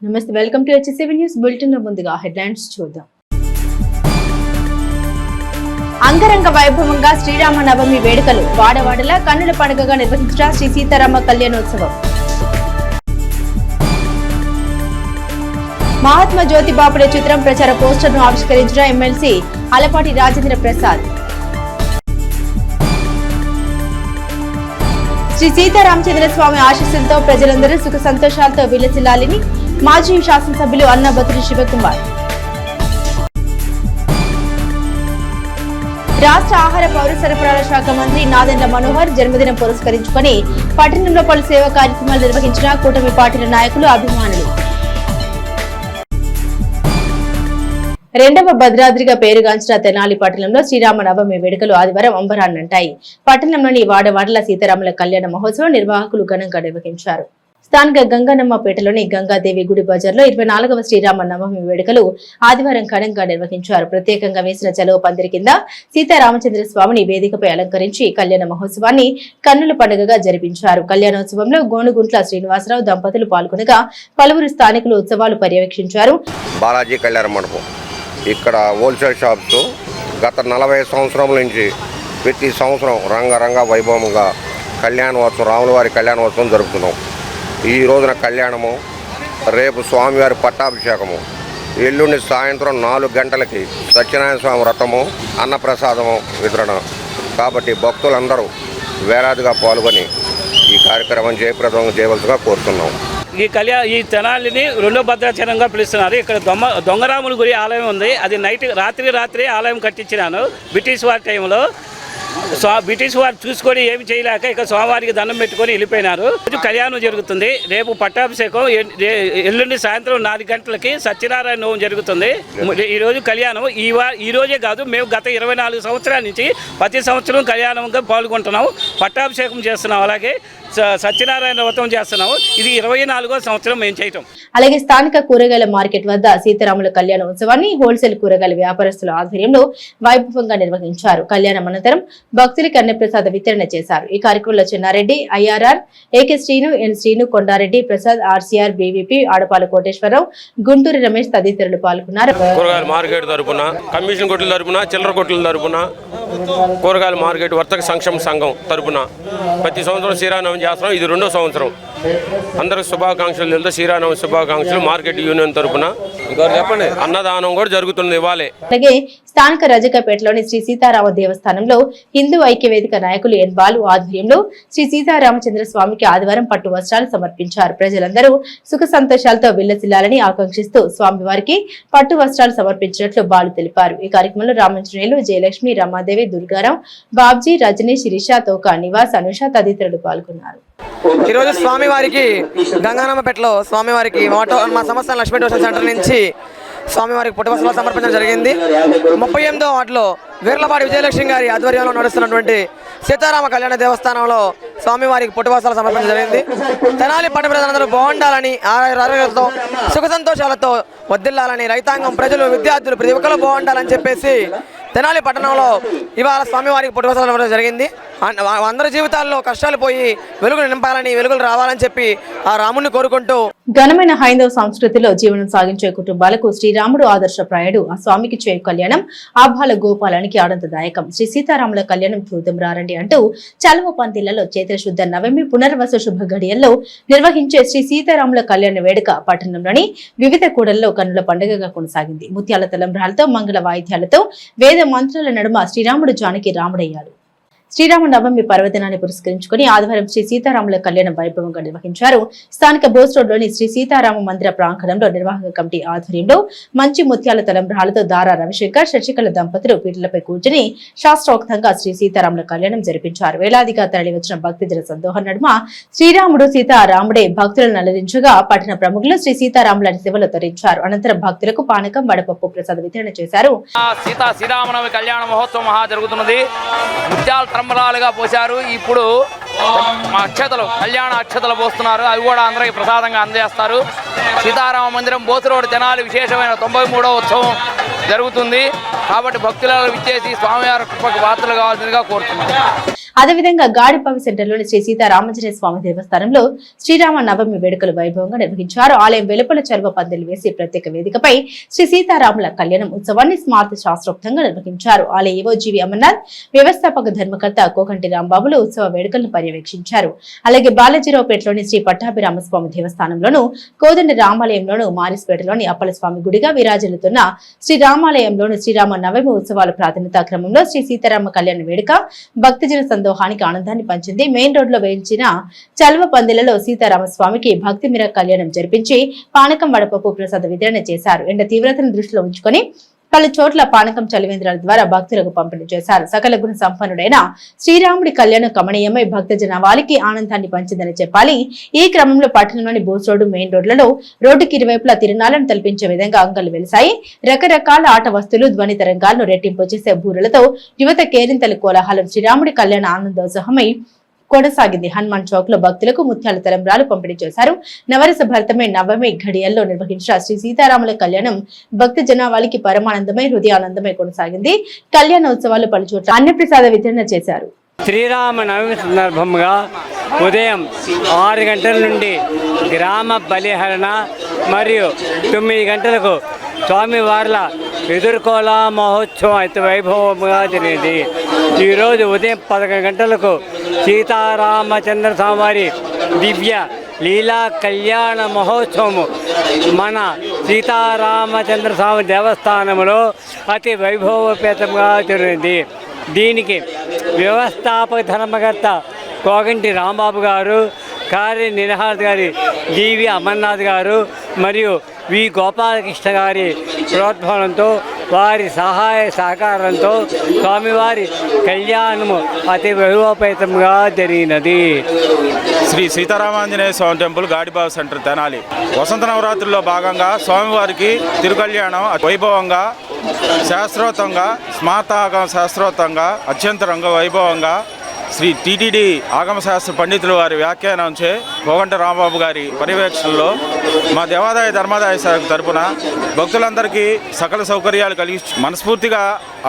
నమస్తే, welcome to HSV news bulletin. ముందుగా headlines చూద్దాం. అంగరంగ వైభవంగా శ్రీరామ నవమి వేడుకలు వాడవాడలా కన్నుల పండుగగా నిర్వహించిన శ్రీ సీతారామ కళ్యాణోత్సవం. మహాత్మా జ్యోతి బాపులే చిత్రం ప్రచార పోస్టర్ను ఆవిష్కరించిన ఎమ్మెల్సీ అలపాటి రాజేంద్ర ప్రసాద్. శ్రీ సీతారామచంద్ర స్వామి ఆశీస్సులతో ప్రజలందరూ సుఖ సంతోషాలతో విలసిల్లాలని మాజీ శాసనసభ్యులు అన్న బత్రి శివకుమార్. రాష్ట్ర ఆహార పౌర సరఫరాల శాఖ మంత్రి నాదెండ్ల మనోహర్ జన్మదినం పురస్కరించుకుని పట్టణంలో పలు సేవా కార్యక్రమాలు నిర్వహించిన కూటమి పార్టీల నాయకులు, అభిమానులు. రెండవ భద్రాద్రిగా పేరుగాంచిన తెనాలి పట్టణంలో శ్రీరామ నవమి వేడుకలు ఆదివారం అంబరాన్నంటాయి. పట్టణంలోని వాడవాడల సీతారాముల కళ్యాణ మహోత్సవం నిర్వాహకులు ఘనంగా నిర్వహించారు. స్థానిక గంగానమ్మపేటలోని గంగాదేవి గుడి బజార్లో 24వ శ్రీరామ నవమి వేడుకలు ఆదివారం ఘనంగా నిర్వహించారు. ప్రత్యేకంగా వేసిన చలువ పందిరి కింద సీతారామచంద్ర స్వామిని వేదికపై అలంకరించి కళ్యాణ మహోత్సవాన్ని కన్నుల పండుగగా జరిపించారు. కళ్యాణోత్సవంలో గోనుగుంట్ల శ్రీనివాసరావు దంపతులు పాల్గొనగా పలువురు స్థానికులు ఉత్సవాలు పర్యవేక్షించారు. బాలాజీ కళ్యాణ మండపం ఇక్కడ హోల్సేల్ షాప్స్ గత 40 సంవత్సరాల నుంచి ప్రతి సంవత్సరం రంగరంగ వైభవంగా కళ్యాణోత్సవం, రాములవారి కళ్యాణోత్సవం జరుపుతున్నాం. ఈ రోజున కళ్యాణము, రేపు స్వామివారి పట్టాభిషేకము, ఎల్లుండి సాయంత్రం 4 గంటలకి సత్యనారాయణ స్వామి వ్రతము, అన్నప్రసాదము వితరణ. కాబట్టి భక్తులందరూ వేలాదిగా పాల్గొని ఈ కార్యక్రమం జయప్రదం చేయవలసిగా కోరుతున్నాం. ఈ తెనాలిని రెండో భద్రాచలంగా పిలుస్తున్నారు. ఇక్కడ దొంగరాముల గుడి ఆలయం ఉంది. అది రాత్రి ఆలయం కట్టించినాను బ్రిటిష్ వారి టైంలో. బ్రిటిష్ వారు చూసుకొని ఏమి చేయలేక ఇక స్వామివారికి దండం పెట్టుకొని వెళ్ళిపోయినారు. కళ్యాణం జరుగుతుంది. రేపు పట్టాభిషేకం, ఎల్లుండి సాయంత్రం 4 గంటలకి సత్యనారాయణ నవమి జరుగుతుంది. ఈ రోజు కళ్యాణం ఈ రోజే కాదు, మేము గత 24 సంవత్సరాల నుంచి ప్రతి సంవత్సరం కళ్యాణంగా పాల్గొంటున్నాము, పట్టాభిషేకం చేస్తున్నాం, అలాగే సత్యనారాయణ వ్రతం చేస్తున్నాము. ఇది 24వ సంవత్సరం మేము చేయటం. అలాగే స్థానిక కూరగాయల మార్కెట్ వద్ద సీతారాముల కళ్యాణ ఉత్సవాన్ని హోల్సేల్ కూరగాయల వ్యాపారస్తుల ఆధ్వర్యంలో వైభవంగా నిర్వహించారు. కళ్యాణం అనంతరం భక్తులకి అన్నప్రసాద వితరణ చేశారు. ఈ కార్యక్రమంలో Chinna Reddy, IRR, AK Srinu, N Srinu, Kondareddy Prasad, RCR, BVP, ఆడపాల Koteswararao, Guntur Ramesh తదితరులు పాల్గొన్నారు. కూరగాయల మార్కెట్ తరపున, కమిషన్ కొట్ల తరపున, చిల్లర కొట్ల తరపున, కూరగాయల మార్కెట్ వర్తక సంక్షేమ సంఘం తరపున ప్రతి సంవత్సరం శ్రీరామనవమి చేస్తున్నాం. ఇది 2వ సంవత్సరం. అందరికి శుభాకాంక్షలు తెలుసు. శ్రీరామనవమి శుభాకాంక్షలు. మార్కెట్ యూనియన్ తరపున చెప్పండి, అన్నదానం కూడా జరుగుతుంది ఇవాళే. అలాగే స్థానిక రజకపేటలోని శ్రీ సీతారామ దేవస్థానంలో హిందూ ఐక్యవేదిక నాయకులు ఎన్ బాలు ఆధ్వర్యంలో శ్రీ సీతారామచంద్ర స్వామికి ఆదివారం పట్టు వస్త్రాలు సమర్పించారు. ప్రజలందరూ సుఖ సంతోషాలతో విల్లసిల్లాలని ఆకాంక్షిస్తూ స్వామివారికి పట్టు వస్త్రాలు సమర్పించినట్లు బాలు తెలిపారు. ఈ కార్యక్రమంలో రామంజనేయులు, జయలక్ష్మి, రమాదేవి, దుర్గారావు, బాబ్జీ, రజనీ, శిరీష, తోక, నివాస్, అనుష తదితరులు పాల్గొన్నారు. ఈరోజు స్వామివారికి గంగానమ్మపేటలో స్వామివారికి మా సంస్థ లక్ష్మీ ట్యూషన్ సెంటర్ నుంచి స్వామివారికి పుట్టు వస్త్రాలు సమర్పించడం జరిగింది. 38వ వార్డులో వీర్లపాటి విజయలక్ష్మి గారి ఆధ్వర్యంలో నడుస్తున్నటువంటి సీతారామ కళ్యాణ దేవస్థానంలో స్వామివారికి పుట్టు వస్త్రాలు సమర్పించడం జరిగింది. తెనాలి పట్టణ ప్రజలందరూ బాగుండాలని, ఆరోగ్యాలతో సుఖ సంతోషాలతో వర్ధిల్లాలని, రైతాంగం, ప్రజలు, విద్యార్థులు ప్రతి ఒక్కరు బాగుండాలని చెప్పేసి తెనాలి పట్టణంలో ఇవాళ స్వామివారికి పుట్టు వస్త్రాలు సమర్పించడం జరిగింది. అందరి జీవితాల్లో కష్టాలు పోయి వెలుగులు నింపాలని, వెలుగులు రావాలని చెప్పి ఆ రాముడిని కోరుకుంటూ ఘనమైన హైందవ సంస్కృతిలో జీవనం సాగించే కుటుంబాలకు శ్రీరాముడు ఆదర్శప్రాయుడు. ఆ స్వామికి చేయు కళ్యాణం ఆభాల గోపాలానికి ఆనందదాయకం. శ్రీ సీతారాముల కళ్యాణం చూద్దాం రారండి అంటూ చలవ పందిళ్లలో చైత్ర శుద్ధ నవమి పునర్వస శుభ గడియల్లో నిర్వహించే శ్రీ సీతారాముల కళ్యాణ వేడుక పట్టణంలోని వివిధ కూడల్లో కన్నుల పండుగగా కొనసాగింది. ముత్యాల తలంబ్రాలతో, మంగళ వాయిద్యాలతో, వేద మంత్రాల నడుమ శ్రీరాముడు జానకి రాముడయ్యాడు. శ్రీరామ నవమి పర్వదినాన్ని పురస్కరించుకుని ఆదివారం శ్రీ సీతారాముల కళ్యాణం వైభవంగా నిర్వహించారు. స్థానిక బోస్ రోడ్లోని శ్రీ సీతారామ మందిర ప్రాంగణంలో నిర్వాహక కమిటీ ఆధ్వర్యంలో మంచి ముత్యాల తలంబ్రాలతో దారా రవిశంకర్, శశికళ దంపతులు పీటలపై కూర్చుని శాస్త్రోక్తంగా శ్రీ సీతారాముల కళ్యాణం జరిపించారు. వేలాదిగా తరలివచ్చిన భక్తిజన సందోహం నడుమ శ్రీరాముడు సీతారాముడే భక్తులను అలరించగా పట్టణ ప్రముఖులు శ్రీ సీతారాముల సేవలు తరించారు. అనంతరం భక్తులకు పానకం, వడపప్పు ప్రసాద వితరణ చేశారు. శ్రీరామనవమి కళ్యాణ మహోత్సవం జరుగుతున్నది. తలంబ్రాలుగా పోశారు. ఇప్పుడు అక్షతలు, కళ్యాణ అక్షతలు పోస్తున్నారు. అవి కూడా అందరికీ ప్రసాదంగా అందజేస్తారు. సీతారామ మందిరం బోసు రోడ్ తెనాలి విశేషమైన 93వ ఉత్సవం జరుగుతుంది. కాబట్టి భక్తులలో విచ్చేసి స్వామివారి కృపకు పాత్రలు కావాల్సిందిగా కోరుతున్నారు. అదేవిధంగా గాడిపవి సెంటర్లోని శ్రీ సీతారామాంజనేయ స్వామి దేవస్థానంలో శ్రీరామ నవమి వేడుకలు వైభవంగా నిర్వహించారు. ఆలయం వెలుపల చర్వ పందిలు వేసి ప్రత్యేక వేదికపై శ్రీ సీతారాముల కళ్యాణం ఉత్సవాన్ని స్మార్త శాస్త్రోక్తంగా నిర్వహించారు. ఆలయ ఈవో జీవి అమర్నాథ్, వ్యవస్థాపక ధర్మకర్త కోకంటి రాంబాబులు ఉత్సవ వేడుకలను పర్యవేక్షించారు. అలాగే బాలాజీరావుపేటలోని శ్రీ పట్టాభిరామస్వామి దేవస్థానంలోను, కోదండ రామాలయంలోను, మారిస్పేటలోని అప్పలస్వామి గుడిగా విరాజిల్లుతున్న శ్రీ రామాలయంలోను శ్రీరామ నవమి ఉత్సవాల ప్రాధాన్యత క్రమంలో శ్రీ సీతారామ కళ్యాణ వేడుక భక్తజన సందోహానికి ఆనందాన్ని పంచింది. మెయిన్ రోడ్ లో వేయించిన చల్వ పందిలలో సీతారామస్వామికి భక్తి మీర కళ్యాణం జరిపించి పానకం వడపప్పు ప్రసాద వితరణ చేశారు. ఎండ తీవ్రతను దృష్టిలో ఉంచుకొని పలు చోట్ల పానకం చలివేంద్రాల ద్వారా భక్తులకు పంపిణీ చేశారు. సకల గుణ సంపన్నుడైన శ్రీరాముడి కళ్యాణం కమనీయమై భక్త జనావాళికి ఆనందాన్ని పంచిందని చెప్పాలి. ఈ క్రమంలో పట్టణంలోని బోస్ రోడ్డు, మెయిన్ రోడ్లలో రోడ్డుకి ఇరువైపులా తిరునాళ్లను తలపించే విధంగా అంగలు వెలిశాయి. రకరకాల ఆట వస్తువులు, ధ్వని తరంగాలను రెట్టింపు చేసే బూరలతో యువత కేరింతల కోలాహలం శ్రీరాముడి కళ్యాణ ఆనందోత్సవమై కొనసాగింది. హనుమాన్ చౌక్ లో భక్తులకు ముత్యాల తలంబ్రాలు పంపిణీ చేశారు. నవరస భరతమై నవమి ఘడియల్లో నిర్వహించిన శ్రీ సీతారాముల కళ్యాణం భక్త జనావాళికి పరమానందమై హృదయానందమై కొనసాగింది. కళ్యాణోత్సవాలు పలుచోట్ల అన్నప్రసాద వితరణ చేశారు. శ్రీరామ నవమి సందర్భంగా ఉదయం 6 గంటల నుండి గ్రామ బలిహరణ మరియు 9 గంటలకు స్వామివార్ల ఎదుర్కోల మహోత్సవం అతి వైభవంగా జరిగింది. ఈరోజు ఉదయం 11 గంటలకు సీతారామచంద్ర స్వామివారి దివ్య లీలా కళ్యాణ మహోత్సవము మన సీతారామచంద్ర స్వామి దేవస్థానంలో అతి వైభవపేతంగా జరిగింది. దీనికి వ్యవస్థాపక ధర్మకర్త కోగంటి రాంబాబు గారు, కార్యనిర్వాహక గారి జీవి అమర్నాథ్ గారు మరియు వి గోపాలకృష్ణ గారి ప్రోద్బలంతో, వారి సహాయ సహకారంతో స్వామివారి కళ్యాణము అతి వైభవపేతంగా జరిగినది. శ్రీ సీతారామాంజనేయ స్వామి టెంపుల్ గాడిబాబు సెంటర్ తెనాలి వసంత నవరాత్రుల్లో భాగంగా స్వామివారికి తిరుకళ్యాణం వైభవంగా, శాస్త్రోత్తంగా, స్మార్తాగమ శాస్త్రోత్తంగా, అత్యంత రంగ వైభవంగా శ్రీ టీటీడీ ఆగమశాస్త్ర పండితులు వారి వ్యాఖ్యానంచే కోగంట రాంబాబు గారి పర్యవేక్షణలో మా దేవాదాయ ధర్మాదాయ శాఖ తరపున భక్తులందరికీ సకల సౌకర్యాలు కలిగి మనస్ఫూర్తిగా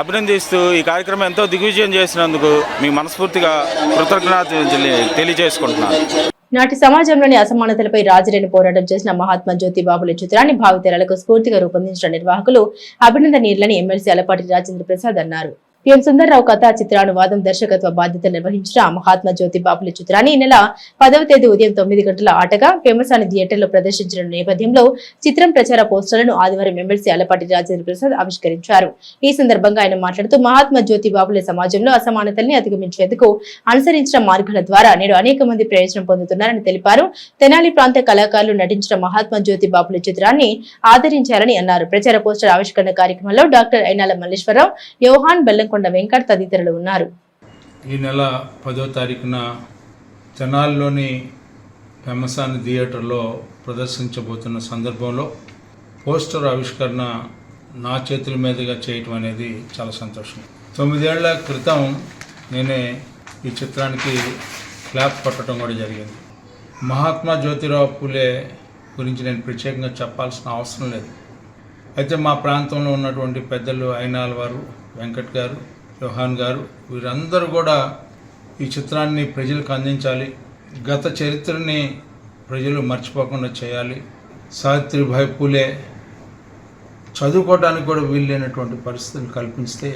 అభినందిస్తూ ఈ కార్యక్రమం ఎంతో దిగ్విజయం చేసినందుకు మీ మనస్ఫూర్తిగా కృతజ్ఞతలు తెలియజేసుకుంటున్నాను. నాటి సమాజంలోని అసమానతలపై రాజరేని పోరాటం చేసిన మహాత్మా జ్యోతిబాబుల చిత్రాన్ని భావితరాలకు స్ఫూర్తిగా రూపొందించిన నిర్వాహకులు అభినందనీయులని ఎమ్మెల్సీ అలపాటి రాజేంద్ర ప్రసాద్ అన్నారు. పిఎం సుందర్రావు కథ చిత్రానువాదం, దర్శకత్వ బాధ్యతలు నిర్వహించిన మహాత్మా జ్యోతిబాబుల చిత్రాన్ని ఈ నెల 10వ తేదీ ఉదయం 9 గంటల ఆటగా ఫేమసాని థియేటర్లో ప్రదర్శించిన నేపథ్యంలో చిత్రం ప్రచార పోస్టర్లను ఆదివారం ఎమ్మెల్సీ అలపాటి రాజేంద్ర ప్రసాద్ ఆవిష్కరించారు. ఈ సందర్భంగా ఆయన మాట్లాడుతూ మహాత్మా జ్యోతిబాబుల సమాజంలో అసమానతల్ని అధిగమించేందుకు అనుసరించిన మార్గాల ద్వారా నేడు అనేక మంది ప్రయోజనం పొందుతున్నారని తెలిపారు. తెనాలి ప్రాంత కళాకారులు నటించిన మహాత్మా జ్యోతిబాబుల చిత్రాన్ని ఆదరించారని అన్నారు. ప్రచార పోస్టర్ ఆవిష్కరణ కార్యక్రమంలో డాక్టర్ అయినాల మల్లేశ్వరరావు, యోహాన్ బెల్లంకొండ వెంకట్ తదితరులు ఉన్నారు. ఈ నెల 10వ తారీఖున తెనాలిలోని ఫేమసాని థియేటర్లో ప్రదర్శించబోతున్న సందర్భంలో పోస్టర్ ఆవిష్కరణ నా చేతుల మీదుగా చేయటం అనేది చాలా సంతోషం. 9 ఏళ్ల క్రితం నేనే ఈ చిత్రానికి క్లాప్ కొట్టడం కూడా జరిగింది. మహాత్మా జ్యోతిరావు పూలే గురించి నేను ప్రత్యేకంగా చెప్పాల్సిన అవసరం లేదు. అయితే మా ప్రాంతంలో ఉన్నటువంటి పెద్దలు అయినాల వారు, వెంకట్ గారు, యోహాన్ గారు, వీరందరూ కూడా ఈ చిత్రాన్ని ప్రజలకు అందించాలి, గత చరిత్రని ప్రజలు మర్చిపోకుండా చేయాలి, సావిత్రిబాయి పూలే చదువుకోవడానికి కూడా వీల్లేనటువంటి పరిస్థితులు కల్పిస్తే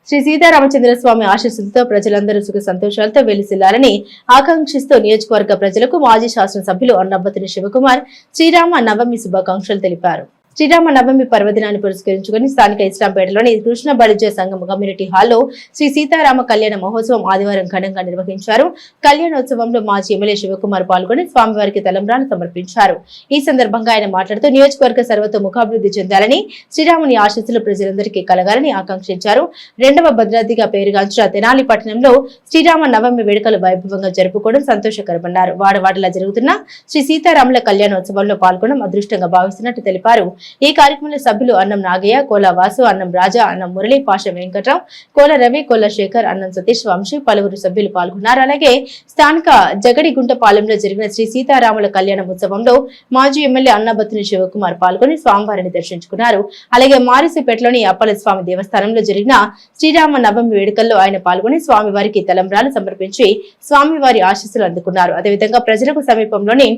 శ్రీ సీతారామచంద్ర స్వామి ఆశీస్సులతో ప్రజలందరూ సుఖ సంతోషాలతో వెలిసిల్లాలని ఆకాంక్షిస్తూ నియోజకవర్గ ప్రజలకు మాజీ శాసనసభ్యులు అన్నబత్తుని శివకుమార్ శ్రీరామ నవమి శుభాకాంక్షలు తెలిపారు. శ్రీరామ నవమి పర్వదినాన్ని పురస్కరించుకుని స్థానిక ఇస్లాంపేటలోని కృష్ణ బలిజ సంఘం కమ్యూనిటీ హాల్లో శ్రీ సీతారామ కళ్యాణ మహోత్సవం ఆదివారం ఘనంగా నిర్వహించారు. కళ్యాణోత్సవంలో మాజీ ఎమ్మెల్యే శివకుమార్ పాల్గొని స్వామివారికి తలంబ్రాలు సమర్పించారు. ఈ సందర్భంగా ఆయన మాట్లాడుతూ నియోజకవర్గ సర్వతోముఖాభివృద్ధి చెందాలని, శ్రీరాముని ఆశీస్సులు ప్రజలందరికీ కలగాలని ఆకాంక్షించారు. 2వ భద్రాద్రిగా పేరుగాంచిన తెనాలి పట్టణంలో శ్రీరామ నవమి వేడుకలు వైభవంగా జరుపుకోవడం సంతోషకరమన్నారు. వాడవాడలా జరుగుతున్న శ్రీ సీతారాముల కళ్యాణోత్సవంలో పాల్గొనడం అదృష్టంగా భావిస్తున్నట్టు తెలిపారు. ఈ కార్యక్రమంలో సభ్యులు అన్నం నాగయ్య, కోల వాసు, అన్నం రాజా, అన్నం మురళి, పాష వెంకట్రావు, కోల రవి, కోల శేఖర్, అన్నం సతీష్, వంశీ పలువురు సభ్యులు పాల్గొన్నారు. అలాగే స్థానిక జగడిగుంటపాలెంలో జరిగిన శ్రీ సీతారాముల కళ్యాణ ఉత్సవంలో మాజీ ఎమ్మెల్యే అన్నబత్తుని శివకుమార్ పాల్గొని స్వామివారిని దర్శించుకున్నారు. అలాగే మారిసిపేటలోని అప్పల స్వామి దేవస్థానంలో జరిగిన శ్రీరామ నవమి వేడుకల్లో ఆయన పాల్గొని స్వామివారికి తలంబ్రాలు సమర్పించి స్వామివారి ఆశీస్సులు అందుకున్నారు. అదేవిధంగా ప్రజలకు సమీపంలోని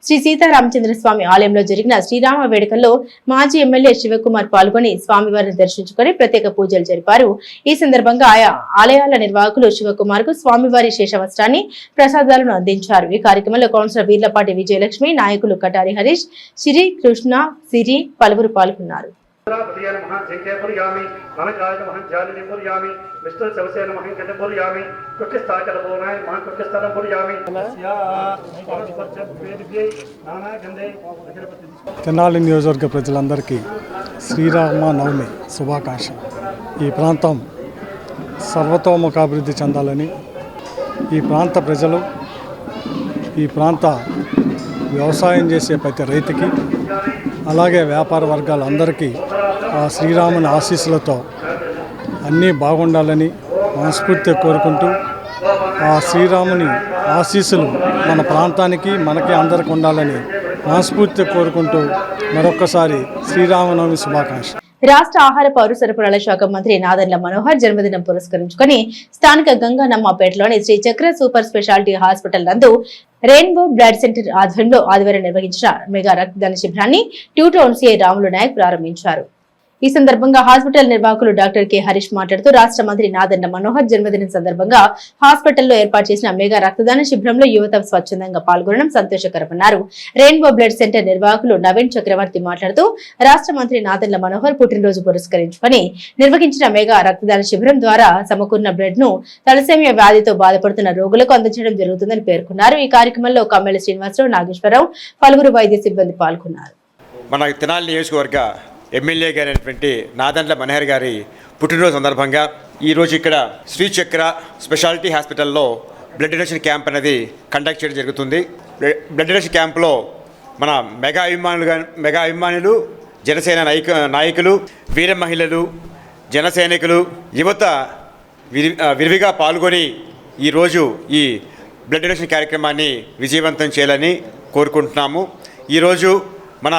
శ్రీ సీతారామచంద్ర స్వామి ఆలయంలో జరిగిన శ్రీరామ వేడుకల్లో మాజీ ఎమ్మెల్యే శివకుమార్ పాల్గొని స్వామివారిని దర్శించుకుని ప్రత్యేక పూజలు జరిపారు. ఈ సందర్భంగా ఆయా ఆలయాల నిర్వాహకులు శివకుమార్ కు స్వామివారి శేషవస్త్రాన్ని, ప్రసాదాలను అందించారు. ఈ కార్యక్రమంలో కౌన్సిలర్ వీర్లపాటి విజయలక్ష్మి, నాయకులు కటారి హరీష్, శ్రీ కృష్ణ, సిరి పలువురు పాల్గొన్నారు. తెనాలి నియోజకవర్గ ప్రజలందరికీ శ్రీరామ నవమి శుభాకాంక్షలు. ఈ ప్రాంతం సర్వతోముఖాభివృద్ధి చెందాలని ఈ ప్రాంత ప్రజలు, ఈ ప్రాంత వ్యవసాయం చేసే ప్రతి రైతుకి, అలాగే వ్యాపార వర్గాలందరికీ ఆ శ్రీరాముని ఆశీస్సులతో అన్నీ బాగుండాలని మనస్ఫూర్తిగా కోరుకుంటూ, ఆ శ్రీరాముని ఆశీస్సులు మన ప్రాంతానికి, మనకి అందరికి ఉండాలని మనస్ఫూర్తిగా కోరుకుంటూ మరొక్కసారి శ్రీరామనవమి శుభాకాంక్షలు. రాష్ట్ర ఆహార పౌర సరఫరాల శాఖ మంత్రి నాదెండ్ల మనోహర్ జన్మదినం పురస్కరించుకుని స్థానిక గంగానమ్మపేటలోని శ్రీ చక్ర సూపర్ స్పెషాలిటీ హాస్పిటల్ నందు రెయిన్బో బ్లడ్ సెంటర్ ఆధ్వర్యంలో ఆదివారం నిర్వహించిన మెగా రక్తదాన శిబిరాన్ని టౌన్ సిఐ రాములు నాయక్ ప్రారంభించారు. ఈ సందర్భంగా హాస్పిటల్ నిర్వాహకులు డాక్టర్ కె హరీష్ మాట్లాడుతూ రాష్ట్ర మంత్రి నాదెండ్ల మనోహర్ జన్మదినం సందర్భంగా హాస్పిటల్లో ఏర్పాటు చేసిన మెగా రక్తదాన శిబిరంలో యువత స్వచ్ఛందంగా పాల్గొనడం సంతోషకరమన్నారు. రెయిన్బో బ్లడ్ సెంటర్ నిర్వాహకులు నవీన్ చక్రవర్తి మాట్లాడుతూ రాష్ట్ర మంత్రి నాదెండ్ల మనోహర్ పుట్టినరోజు పురస్కరించుకొని నిర్వహించిన మెగా రక్తదాన శిబిరం ద్వారా సమకూరిన బ్లడ్ ను తలసేమియా వ్యాధితో బాధపడుతున్న రోగులకు అందజేయడం జరుగుతుందని పేర్కొన్నారు. ఈ కార్యక్రమంలో కమ్మెల శ్రీనివాసరావు, నాగేశ్వరరావు, పలువురు వైద్య సిబ్బంది పాల్గొన్నారు. మన తెనాలి నియోజకవర్గ ఎమ్మెల్యే గారైనటువంటి నాదెండ్ల మనోహర్ గారి పుట్టినరోజు సందర్భంగా ఈరోజు ఇక్కడ శ్రీ చక్ర స్పెషాలిటీ హాస్పిటల్లో బ్లడ్ డొనేషన్ క్యాంప్ అనేది కండక్ట్ చేయడం జరుగుతుంది. బ్లడ్ డొనేషన్ క్యాంప్లో మన మెగా అభిమానులు, జనసేన నాయకులు, వీర మహిళలు, జన సైనికులు, యువత విరివిగా పాల్గొని ఈరోజు ఈ బ్లడ్ డొనేషన్ కార్యక్రమాన్ని విజయవంతం చేయాలని కోరుకుంటున్నాము. ఈరోజు మన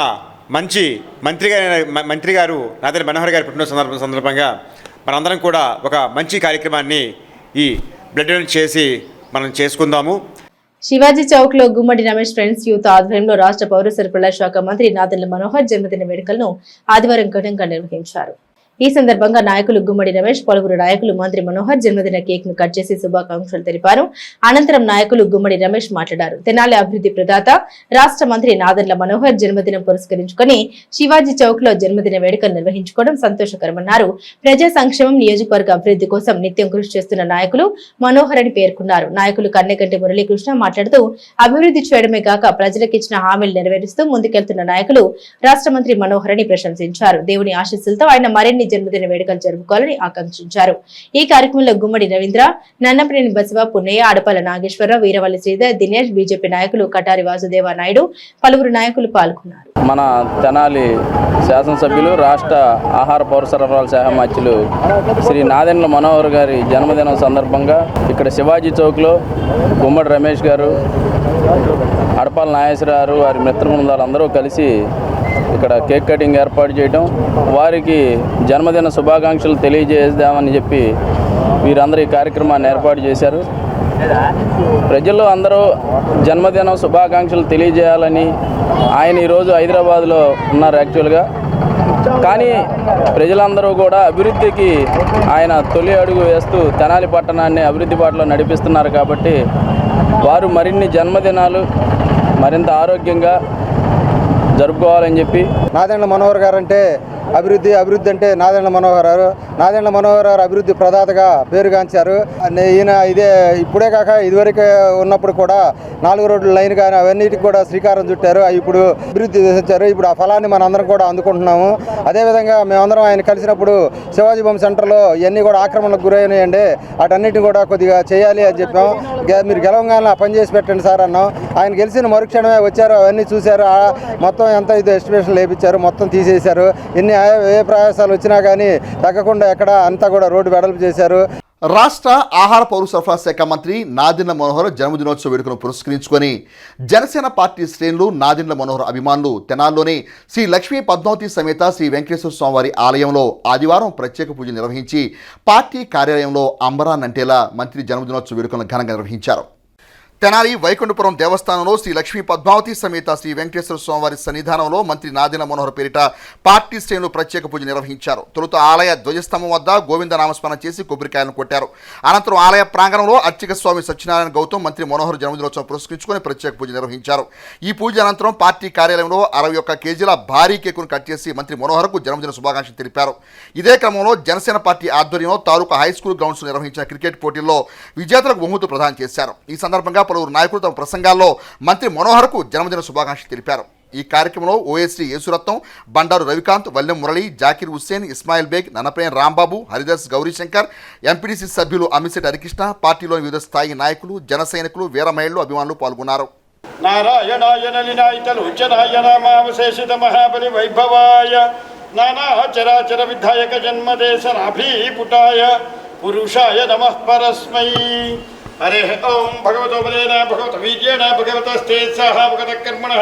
మంత్రి గారు నాదెండ్ల మనోహర్ గారి పుట్టినరోజు సందర్భంగా మనందరం కూడా ఒక మంచి కార్యక్రమాన్ని ఈ బ్లడ్ డొనేట్ చేసి మనం చేసుకుందాము. శివాజీ చౌక్ లో గుమ్మడి రమేష్ ఫ్రెండ్స్ యూత్ ఆధ్వర్యంలో రాష్ట్ర పౌర సరఫరాల శాఖ మంత్రి నాదెండ్ల మనోహర్ జన్మదిన వేడుకలను ఆదివారం ఘనంగా నిర్వహించారు. ఈ సందర్భంగా నాయకులు గుమ్మడి రమేష్, పలువురు నాయకులు మంత్రి మనోహర్ జన్మదిన కేక్ ను కట్ చేసి శుభాకాంక్షలు తెలిపారు. అనంతరం నాయకులు గుమ్మడి రమేష్ మాట్లాడారు. తెనాలి అభివృద్ధి ప్రదాత రాష్ట్ర మంత్రి నాదెండ్ల మనోహర్ జన్మదినం పురస్కరించుకొని శివాజీ చౌక్ లో జన్మదిన వేడుకలు నిర్వహించుకోవడం సంతోషకరమన్నారు. ప్రజా సంక్షేమం, నియోజకవర్గ అభివృద్ధి కోసం నిత్యం కృషి చేస్తున్న నాయకులు మనోహర్ అని పేర్కొన్నారు. నాయకులు కన్నెగంటి మురళీకృష్ణ మాట్లాడుతూ అభివృద్ధి చేయడమే కాక ప్రజలకు ఇచ్చిన హామీలు నెరవేరుస్తూ ముందుకెళ్తున్న నాయకులు రాష్ట్ర మంత్రి మనోహర్ అని ప్రశంసించారు. దేవుని ఆశీస్సులతో ఆయన మరిన్ని జన్మదిన వేడుకలు జరుపుకోవాలని ఆకాంక్షించారు. ఈ కార్యక్రమంలో గుమ్మడి రవీంద్ర, నన్నప్రేణి బసవ, పున్నయ్య, అడపాల నాగేశ్వరరావు, వీరవల్లి శ్రీధర్, దినేష్, బీజేపీ నాయకులు కటారి వాసుదేవ నాయుడు, పలువురు నాయకులు పాల్గొన్నారు. మన తెనాలి శాసనసభ్యులు, రాష్ట్ర ఆహార పౌర సరఫరాల శాఖ మంత్రులు శ్రీ నాదెండ్ల మనోహర్ గారి జన్మదినం సందర్భంగా ఇక్కడ శివాజీ చౌక్లో గుమ్మడి రమేష్ గారు, అడపాల నాగేశ్వరరావు, వారి మిత్ర బృందాలు అందరూ కలిసి ఇక్కడ కేక్ కటింగ్ ఏర్పాటు చేయడం, వారికి జన్మదిన శుభాకాంక్షలు తెలియజేద్దామని చెప్పి వీరందరూ ఈ కార్యక్రమాన్ని ఏర్పాటు చేశారు. ప్రజలు అందరూ జన్మదినం శుభాకాంక్షలు తెలియజేయాలని ఆయన ఈరోజు హైదరాబాద్లో ఉన్నారు యాక్చువల్గా. కానీ ప్రజలందరూ కూడా అభివృద్ధికి ఆయన తొలి అడుగు వేస్తూ తెనాలి పట్టణాన్ని అభివృద్ధి బాటలో నడిపిస్తున్నారు. కాబట్టి వారు మరిన్ని జన్మదినాలు మరింత ఆరోగ్యంగా జరుపుకోవాలని చెప్పి నాదెండ్ల మనోహర్ గారు అంటే అభివృద్ధి అంటే నాదెండ్ల మనోహర్ గారు అభివృద్ధి ప్రదాతగా పేరుగాంచారు. ఈయన ఇదే ఇప్పుడే కాక ఇదివరకు ఉన్నప్పుడు కూడా 4 రోడ్ల లైన్ కానీ అవన్నిటికి కూడా శ్రీకారం చుట్టారు. అవి ఇప్పుడు అభివృద్ధి చేశారు. ఇప్పుడు ఆ ఫలాన్ని మనందరం కూడా అందుకుంటున్నాము. అదేవిధంగా మేమందరం ఆయన కలిసినప్పుడు శివాజీ బొమ్మ సెంటర్లో ఇవన్నీ కూడా ఆక్రమణకు గురైనాయండి, వాటన్నిటిని కూడా కొద్దిగా చేయాలి అని చెప్పాం. మీరు గెలవగానే ఆ పని చేసి పెట్టండి సార్ అన్నాం. ఆయన గెలిచిన మరుక్షణమే వచ్చారు, అవన్నీ చూశారు. మొత్తం ఎంత ఇది ఎస్టిమేషన్ లేపించారు, మొత్తం తీసేశారు. ఎన్ని ఏ ప్రయాసాలు వచ్చినా కానీ తగ్గకుండా ఎక్కడ అంతా కూడా రోడ్డు వెడల్పు చేశారు. రాష్ట్ర ఆహార పౌర సరఫరా శాఖ మంత్రి నాదెండ్ల మనోహర్ జన్మదినోత్సవ వేడుకను పురస్కరించుకొని జనసేన పార్టీ శ్రేణులు, నాదెండ్ల మనోహర్ అభిమానులు తెనాల్లోని శ్రీ లక్ష్మీ పద్మావతి సమేత శ్రీ వెంకటేశ్వర స్వామివారి ఆలయంలో ఆదివారం ప్రత్యేక పూజలు నిర్వహించి పార్టీ కార్యాలయంలో అంబరాన్నంటేలా మంత్రి జన్మదినోత్సవ వేడుకలను ఘనంగా నిర్వహించారు. తెనాలి వైకుంఠపురం దేవస్థానంలో శ్రీ లక్ష్మీ పద్మావతి సమేత శ్రీ వెంకటేశ్వర స్వామివారి సన్నిధానంలో మంత్రి నాదెండ్ల మనోహర్ పేరిట పార్టీ శ్రేణులు ప్రత్యేక పూజ నిర్వహించారు. తొలుత ఆలయ ధ్వజస్తంభం వద్ద గోవింద నామస్మరణ చేసి కొబ్బరికాయలను కొట్టారు. అనంతరం ఆలయ ప్రాంగణంలో అర్చక స్వామి సత్యనారాయణ గౌతమ్ మంత్రి మనోహర్ జన్మదినోత్సవం పురస్కరించుకొని ప్రత్యేక పూజ నిర్వహించారు. ఈ పూజ అనంతరం పార్టీ కార్యాలయంలో 61 కేజీల భారీ కేకును కట్ చేసి మంత్రి మనోహర్కు జన్మదిన శుభాకాంక్షలు తెలిపారు. ఇదే క్రమంలో జనసేన పార్టీ ఆధ్వర్యంలో తాలూకా హైస్కూల్ గ్రౌండ్స్ నిర్వహించిన క్రికెట్ పోటీల్లో విజేతలకు బహుమతులు ప్రదానం చేశారు. ఈ సందర్భంగా పలువురు నాయకులు తమ ప్రసంగాల్లో మంత్రి మనోహర్కు జన్మదిన శుభాకాంక్షలు తెలిపారు. ఈ కార్యక్రమంలో ఓఎస్టీ యేసురత్నం, బండారు రవికాంత్, వల్లెం మురళి, జాకీర్ హుస్సేన్, ఇస్మాయిల్ బేగ్, నన్నప్రేమ్ రాంబాబు, హరిదాస్ గౌరీశంకర్, ఎంపీడీసీ సభ్యులు అమిశెట్టి హరికృష్ణ, పార్టీలోని వివిధ స్థాయి నాయకులు, జన సైనికులు, వీర మహిళలు, అభిమానులు పాల్గొన్నారు. నారాయణాయనలినాయితలుచనాయనమావశేషిత మహాబలి వైభవాయ నానాచరాచర విధాయక జన్మదేశనాభీపుటాయ పురుషాయ నమః పరస్మై. హరే ఓం భగవతో బలేన భగవత వీర్యేణ భగవతస్తేత్సాహ భగవత కర్మణః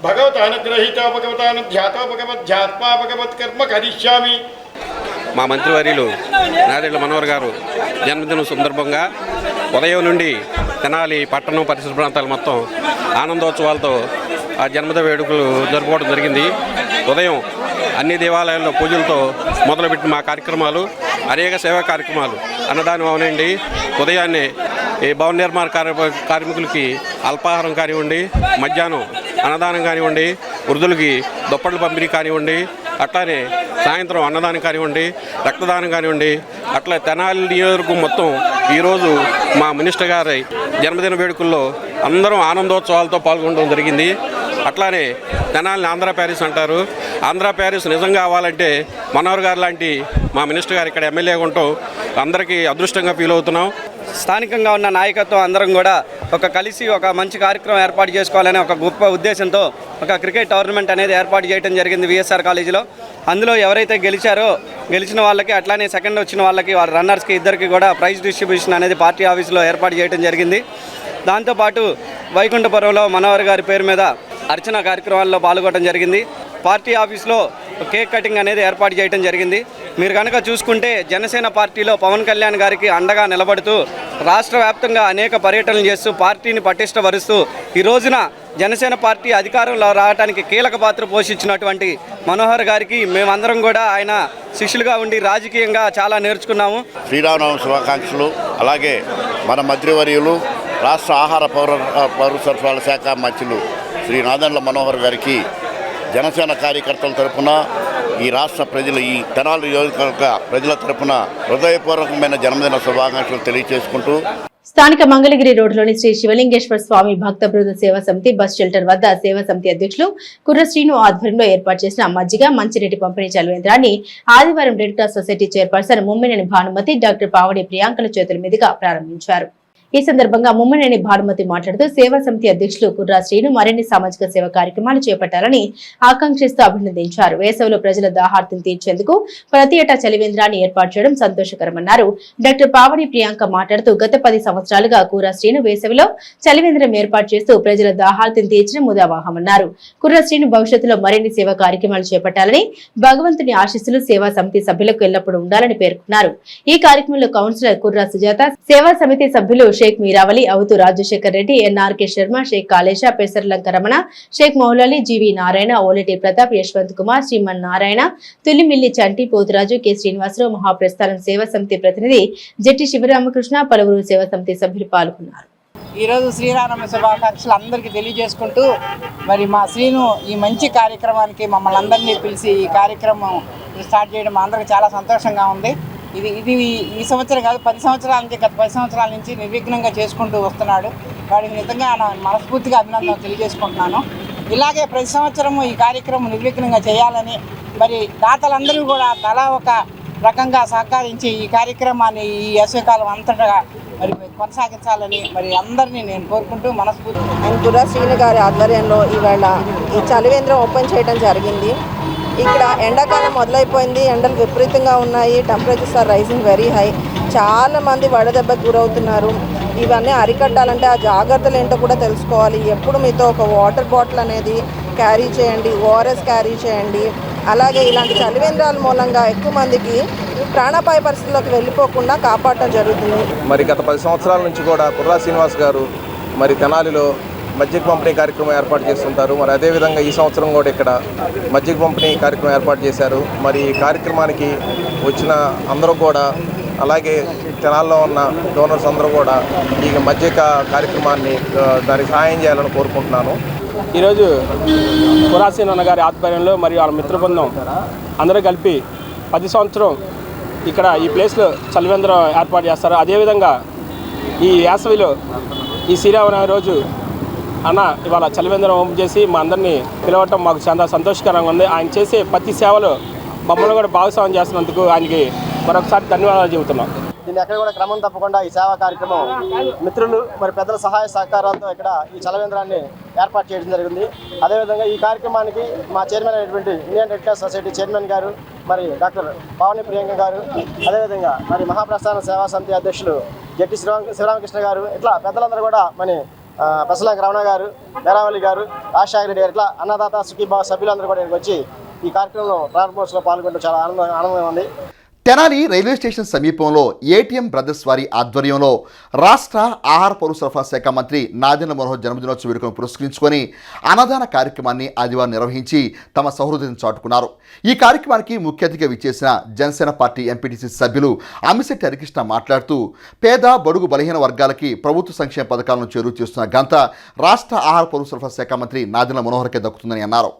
భగవత అనుగ్రహీత భగవత అనుధ్యాత భగవద్ధ్యాత్మా భగవత్ కర్మ కరిష్యామి. మా మంత్రివర్యులు నాదెండ్ల మనోహర్ గారు జన్మదినం సందర్భంగా ఉదయం నుండి తెనాలి పట్టణం పరిసర ప్రాంతాలు మొత్తం ఆనందోత్సవాలతో ఆ జన్మదిన వేడుకలు జరుపుకోవడం జరిగింది. ఉదయం అన్ని దేవాలయాల్లో పూజలతో మొదలుపెట్టిన మా కార్యక్రమాలు అనేక సేవా కార్యక్రమాలు, అన్నదానం అవనండి, ఉదయాన్నే ఈ భవన నిర్మాణ కార్మికులకి అల్పాహారం కానివ్వండి, మధ్యాహ్నం అన్నదానం కానివ్వండి, వృద్ధులకి దుప్పట్ల పంపిణీ కానివ్వండి, అట్లానే సాయంత్రం అన్నదానం కానివ్వండి, రక్తదానం కానివ్వండి, అట్లా తెనాలి నియోజకవర్గం మొత్తం ఈరోజు మా మినిస్టర్ గారి జన్మదిన వేడుకల్లో అందరం ఆనందోత్సవాలతో పాల్గొనడం జరిగింది. అట్లానే తెనాలిని ఆంధ్ర ప్యారిస్ అంటారు. ఆంధ్ర ప్యారిస్ నిజం కావాలంటే మనోహర్ గారు లాంటి మా మినిస్టర్ గారు ఇక్కడ ఎమ్మెల్యేగా ఉంటాం అందరికీ అదృష్టంగా ఫీల్ అవుతున్నాం. స్థానికంగా ఉన్న నాయకత్వం అందరం కూడా కలిసి ఒక మంచి కార్యక్రమం ఏర్పాటు చేసుకోవాలనే ఒక గొప్ప ఉద్దేశంతో ఒక క్రికెట్ టోర్నమెంట్ అనేది ఏర్పాటు చేయడం జరిగింది విఎస్ఆర్ కాలేజీలో. అందులో ఎవరైతే గెలిచిన వాళ్ళకి, అట్లానే సెకండ్ వచ్చిన వాళ్ళకి, వాళ్ళ రన్నర్స్కి ఇద్దరికి కూడా ప్రైజ్ డిస్ట్రిబ్యూషన్ అనేది పార్టీ ఆఫీసులో ఏర్పాటు చేయడం జరిగింది. దాంతోపాటు వైకుంఠపురంలో మనోహర్ గారి పేరు మీద అర్చన కార్యక్రమాల్లో పాల్గొనడం జరిగింది. పార్టీ ఆఫీస్లో కేక్ కటింగ్ అనేది ఏర్పాటు చేయడం జరిగింది. మీరు కనుక చూసుకుంటే జనసేన పార్టీలో పవన్ కళ్యాణ్ గారికి అండగా నిలబడుతూ రాష్ట్ర వ్యాప్తంగా అనేక పర్యటనలు చేస్తూ పార్టీని పటిష్టపరుస్తూ ఈ రోజున జనసేన పార్టీ అధికారంలో రావడానికి కీలక పాత్ర పోషించినటువంటి మనోహర్ గారికి మేమందరం కూడా ఆయన శిష్యులుగా ఉండి రాజకీయంగా చాలా నేర్చుకున్నాము. శ్రీరామనవమి శుభాకాంక్షలు. అలాగే మన మంత్రివర్యులు రాష్ట్ర ఆహార పౌర సరఫరాల శాఖ మంత్రులు శ్రీ నాదెండ్ల మనోహర్ గారికి జనసేన కార్యకర్తల తరఫున, ఈ రాష్ట్ర ప్రజలు, ఈ తెనాలి నియోజకవర్గ ప్రజల తరఫున హృదయపూర్వకమైన జన్మదిన శుభాకాంక్షలు తెలియజేసుకుంటూ స్థానిక మంగళగిరి రోడ్లోని శ్రీ శివలింగేశ్వర స్వామి భక్త బృంద సేవా సమితి బస్ షెల్టర్ వద్ద సేవా సమితి అధ్యక్షులు కుర్ర శ్రీను ఆధ్వర్యంలో ఏర్పాటు చేసిన మజ్జిగ, మంచినీటి పంపిణీ చలవేంద్రాన్ని ఆదివారం red cross society chairperson Mummineni Bhanumathi, doctor Pavadi ప్రియాంకల చేతుల మీదుగా ప్రారంభించారు. ఈ సందర్భంగా ముమ్మినేని భానుమతి మాట్లాడుతూ సేవా సమితి అధ్యక్షులు కుర్రా శ్రీను మరిన్ని సామాజిక సేవ కార్యక్రమాలు చేపట్టాలని ఆకాంక్షిస్తూ అభినందించారు. వేసవిలో ప్రజల దాహార్తిని తీర్చేందుకు ప్రతి ఏటా చలివేంద్రాన్ని ఏర్పాటు చేయడం సంతోషకరమన్నారు. డాక్టర్ పావడి ప్రియాంక మాట్లాడుతూ గత 10 సంవత్సరాలుగా కుర్రా శ్రీను వేసవిలో చలివేంద్రం ఏర్పాటు చేస్తూ ప్రజల దాహార్తిని తీర్చిన ముదావాహమన్నారు. కుర్రా శ్రీను భవిష్యత్తులో మరిన్ని సేవా కార్యక్రమాలు చేపట్టాలని, భగవంతుని ఆశీస్సులు సేవా సమితి సభ్యులకు ఎల్లప్పుడూ ఉండాలని పేర్కొన్నారు. ఈ కార్యక్రమంలో కౌన్సిలర్ కుర్రా సుజాత, సేవా సమితి సభ్యులు షేక్ మీరావలి, అవుతు రాజశేఖర్ రెడ్డి, ఎన్ఆర్కే శర్మ, షేక్ కాళేశ, పెసర్లంక రమణ, షేక్ మౌలాలి, జీవి నారాయణ, ఓలెటి ప్రతాప్, యశ్వంత్ కుమార్, శ్రీమన్ నారాయణ, తులిమిల్లి చంటి, పోతురాజు, కె శ్రీనివాసరావు, మహాప్రస్థానం సేవా సమితి ప్రతినిధి జట్టి శివరామకృష్ణ, పలువురు సేవా సమితి సభ్యులు పాల్గొన్నారు. ఈరోజు శ్రీరామనవమి శుభాకాంక్షలు అందరికీ తెలియజేసుకుంటూ మరి మా శ్రీను ఈ మంచి కార్యక్రమానికి మమ్మల్ని అందరినీ పిలిచి ఈ కార్యక్రమం స్టార్ట్ చేయడం మా అందరికీ చాలా సంతోషంగా ఉంది. ఇది ఈ సంవత్సరం కాదు, 10 సంవత్సరాల నుంచి, గత 10 సంవత్సరాల నుంచి నిర్విఘ్నంగా చేసుకుంటూ వస్తున్నాడు. వాడికి నిజంగా మనస్ఫూర్తిగా అభినందనలు తెలియజేసుకుంటున్నాను. ఇలాగే ప్రతి సంవత్సరము ఈ కార్యక్రమం నిర్విఘ్నంగా చేయాలని, మరి దాతలందరూ కూడా తలా ఒక రకంగా సహకరించి ఈ కార్యక్రమాన్ని ఈ వేసవికాలం అంతటా మరి కొనసాగించాలని మరి అందరినీ నేను కోరుకుంటూ మనస్ఫూర్తి. అంకుర శ్రీను గారి ఆధ్వర్యంలో ఇవాళ ఈ చలివేంద్రం ఓపెన్ చేయడం జరిగింది. ఇక్కడ ఎండాకాలం మొదలైపోయింది, ఎండలు విపరీతంగా ఉన్నాయి, temperatures are rising very high. చాలామంది వడదెబ్బకు గురవుతున్నారు. ఇవన్నీ అరికట్టాలంటే ఆ జాగ్రత్తలు ఏంటో కూడా తెలుసుకోవాలి. ఎప్పుడు మీతో ఒక వాటర్ బాటిల్ అనేది క్యారీ చేయండి, ఓఆర్ఎస్ క్యారీ చేయండి. అలాగే ఇలాంటి చలివేంద్రాల మూలంగా ఎక్కువ మందికి ప్రాణాపాయ పరిస్థితుల్లోకి వెళ్ళిపోకుండా కాపాడటం జరుగుతుంది. మరి గత 10 సంవత్సరాల నుంచి కూడా కుర్రా శ్రీనివాస్ గారు మరి తెనాలిలో మజ్జిగ పంపిణీ కార్యక్రమం ఏర్పాటు చేస్తుంటారు. మరి అదేవిధంగా ఈ సంవత్సరం కూడా ఇక్కడ మజ్జిగ పంపిణీ కార్యక్రమం ఏర్పాటు చేశారు. మరి ఈ కార్యక్రమానికి వచ్చిన అందరూ కూడా, అలాగే తెనాల్లో ఉన్న డోనర్స్ అందరూ కూడా ఈ మజ్జిగ కార్యక్రమాన్ని దానికి సహాయం చేయాలని కోరుకుంటున్నాను. ఈరోజు కురాసీనన్న గారి ఆధ్వర్యంలో మరియు వాళ్ళ మిత్ర బృందం అందరూ కలిపి 10 సంవత్సరం ఇక్కడ ఈ ప్లేస్లో చలివేంద్రం ఏర్పాటు చేస్తారు. అదేవిధంగా ఈ వేసవిలో ఈ శ్రీరామనవమి రోజు అన్న ఇవాళ చలివేంద్రం ఓపెన్ చేసి మా అందరినీ పిలవటం మాకు చాలా సంతోషకరంగా ఉంది. ఆయన చేసే ప్రతి సేవలో మమ్మల్ని కూడా భాగస్వామ్యం చేస్తున్నందుకు ఆయనకి మరొకసారి ధన్యవాదాలు చెబుతున్నాం. దీన్ని ఎక్కడ కూడా క్రమం తప్పకుండా ఈ సేవా కార్యక్రమం మిత్రులు మరి పెద్దల సహాయ సహకారాలతో ఇక్కడ ఈ చలవేంద్రాన్ని ఏర్పాటు చేయడం జరిగింది. అదేవిధంగా ఈ కార్యక్రమానికి మా చైర్మన్ అయినటువంటి Indian red cross society chairman గారు, మరి డాక్టర్ పావని ప్రియాంక గారు, అదేవిధంగా మరి మహాప్రస్థాన సేవా సమితి అధ్యక్షులు జట్టి శివరామకృష్ణ గారు, ఇట్లా పెద్దలందరూ కూడా మరి పెసలాంక రమణ గారు, నేరావళి గారు, రాజశేఖర రెడ్డి గారు, ఇట్లా అన్నదాత సుఖీభావ సభ్యులందరూ కూడా ఇక్కడికి వచ్చి ఈ కార్యక్రమంలో ప్రారంభోత్సవంలో పాల్గొనడం చాలా ఆనందంగా ఉంది. తెనాలి రైల్వే స్టేషన్ సమీపంలో ఏటీఎం బ్రదర్స్ వారి ఆధ్వర్యంలో రాష్ట్ర ఆహార పౌర సరఫరా శాఖ మంత్రి నాదెండ్ల మనోహర్ జన్మదినోత్సవ వేడుకను పురస్కరించుకొని అన్నదాన కార్యక్రమాన్ని ఆదివారం నిర్వహించి తమ సౌహృదయం చాటుకున్నారు. ఈ కార్యక్రమానికి ముఖ్య అతిథిగా విచ్చేసిన జనసేన పార్టీ ఎంపీటీసీ సభ్యులు అమిశెట్టి హరికృష్ణ మాట్లాడుతూ పేద బడుగు బలహీన వర్గాలకి ప్రభుత్వ సంక్షేమ పథకాలను చేరువ చేస్తున్న ఘనత రాష్ట్ర ఆహార పౌర సరఫరా శాఖ మంత్రి నాదెండ్ల మనోహర్కే దక్కుతుందని అన్నారు.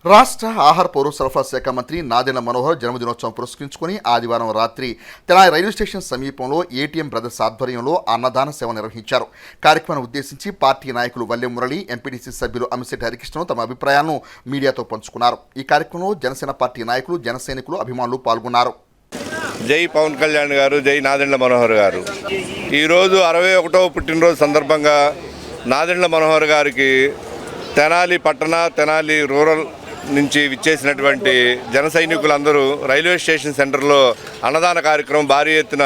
రాష్ట్ర ఆహార పౌర సరఫరా శాఖ మంత్రి నాదెండ్ల మనోహర్ జన్మదినోత్సవం పురస్కరించుకుని ఆదివారం రాత్రి తెనాలి రైల్వే స్టేషన్ సమీపంలో ఏటీఎం బ్రదర్స్ ఆధ్వర్యంలో అన్నదాన సేవ నిర్వహించారు. కార్యక్రమాన్ని ఉద్దేశించి పార్టీ నాయకులు వల్లె మురళి, ఎంపీటీసీ సభ్యులు అమిశెట్టి హరికృష్ణ తమ అభిప్రాయాలను మీడియాతో పంచుకున్నారు. ఈ కార్యక్రమంలో జనసేన పార్టీ నాయకులు, జన సైనికులు, అభిమానులు పాల్గొన్నారు. జై పవన్ కళ్యాణ్ గారు, జై నాదెండ్ల మనోహర్ గారు. ఈరోజు 61వ పుట్టినరోజు సందర్భంగా నాదెండ్ల మనోహర్ గారికి తెనాలి పట్టణ, తెనాలి రూరల్ నుంచి విచ్చేసినటువంటి జన సైనికులందరూ రైల్వే స్టేషన్ సెంటర్లో అన్నదాన కార్యక్రమం భారీ ఎత్తున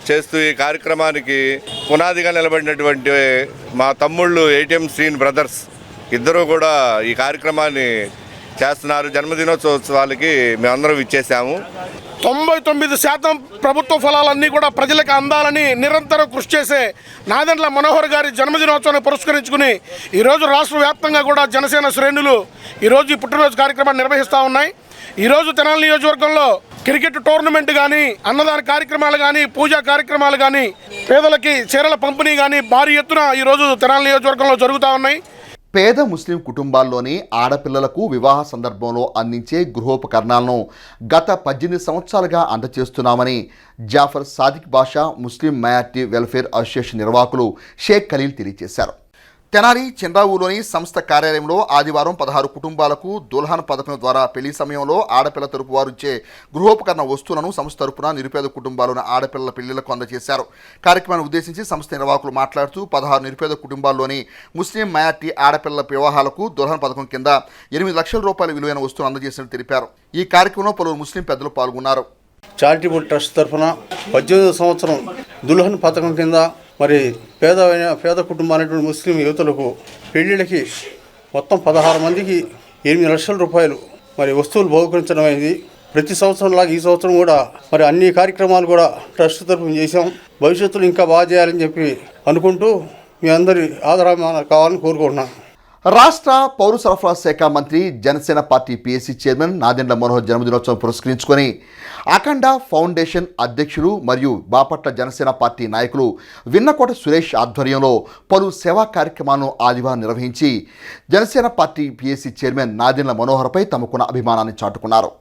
చేస్తూ ఈ కార్యక్రమానికి పునాదిగా నిలబడినటువంటి మా తమ్ముళ్ళు ఏటీఎం శ్రీన్ బ్రదర్స్ ఇద్దరూ కూడా ఈ కార్యక్రమాన్ని చేస్తున్నారు. జన్మదినోత్సవాలకి మేమందరం విచ్చేసాము. 99% ప్రభుత్వ ఫలాలన్నీ కూడా ప్రజలకు అందాలని నిరంతరం కృషి చేసే నాదెండ్ల మనోహర్ గారి జన్మదినోత్సవాన్ని పురస్కరించుకుని ఈరోజు రాష్ట్ర వ్యాప్తంగా కూడా జనసేన శ్రేణులు ఈరోజు ఈ పుట్టినరోజు కార్యక్రమాన్ని నిర్వహిస్తూ ఉన్నాయి. ఈరోజు తెనాలి నియోజకవర్గంలో క్రికెట్ టోర్నమెంట్ కానీ, అన్నదాన కార్యక్రమాలు కానీ, పూజా కార్యక్రమాలు కానీ, పేదలకి చీరల పంపిణీ కానీ భారీ ఎత్తున ఈరోజు తెనాలి నియోజకవర్గంలో జరుగుతూ ఉన్నాయి. పేద ముస్లిం కుటుంబాల్లోని ఆడపిల్లలకు వివాహ సందర్భంలో అందించే గృహోపకరణాలను గత 18 సంవత్సరాలుగా అందజేస్తున్నామని జాఫర్ సాదిక్ బాషా ముస్లిం మైనార్టీ వెల్ఫేర్ అసోసియేషన్ నిర్వాహకులు షేక్ ఖలీల్ తెలియజేశారు. తెనాలి చంద్రావూరులోని సంస్థ కార్యాలయంలో ఆదివారం 16 కుటుంబాలకు దుల్హన్ పథకం ద్వారా పెళ్లి సమయంలో ఆడపిల్ల తరపు వారు ఇచ్చే గృహోపకరణ వస్తువులను సంస్థ తరపున నిరుపేద కుటుంబాల్లోని ఆడపిల్లల పెళ్లిళ్లకు అందజేశారు. కార్యక్రమాన్ని ఉద్దేశించి సంస్థ నిర్వాహకులు మాట్లాడుతూ 16 నిరుపేద కుటుంబాల్లోని ముస్లిం మైనార్టీ ఆడపిల్లల వివాహాలకు దుల్హన్ పథకం కింద 8 లక్షల రూపాయల విలువైన వస్తువులు అందజేసినట్టు తెలిపారు. ఈ కార్యక్రమంలో పలువురు ముస్లిం పెద్దలు పాల్గొన్నారు. చారిటబుల్ ట్రస్ట్ తరఫున 18వ సంవత్సరం దుల్హన్ పథకం కింద మరి పేద కుటుంబాలైనటువంటి ముస్లిం యువతులకు పెళ్లిళ్ళకి మొత్తం 16 మందికి 8 లక్షల రూపాయలు మరి వస్తువులు బహుకరించడం అయింది. ప్రతి సంవత్సరం లాగా ఈ సంవత్సరం కూడా మరి అన్ని కార్యక్రమాలు కూడా ట్రస్ట్ తరఫున చేశాం. భవిష్యత్తులో ఇంకా బాగా చేయాలని చెప్పి అనుకుంటూ మీ అందరి ఆదరణ కావాలని కోరుకుంటున్నాను. రాష్ట్ర పౌర సరఫరా శాఖ మంత్రి Janasena party PSC chairman Nadendla Manohar జన్మదినోత్సవం పురస్కరించుకొని అఖండ ఫౌండేషన్ అధ్యక్షులు మరియు బాపట్ల జనసేన పార్టీ నాయకులు విన్నకోట సురేష్ ఆధ్వర్యంలో పలు సేవా కార్యక్రమాలను ఆదివారం నిర్వహించి Janasena party PSC chairman Nadendla మనోహర్పై తమకున్న అభిమానాన్ని చాటుకున్నారు.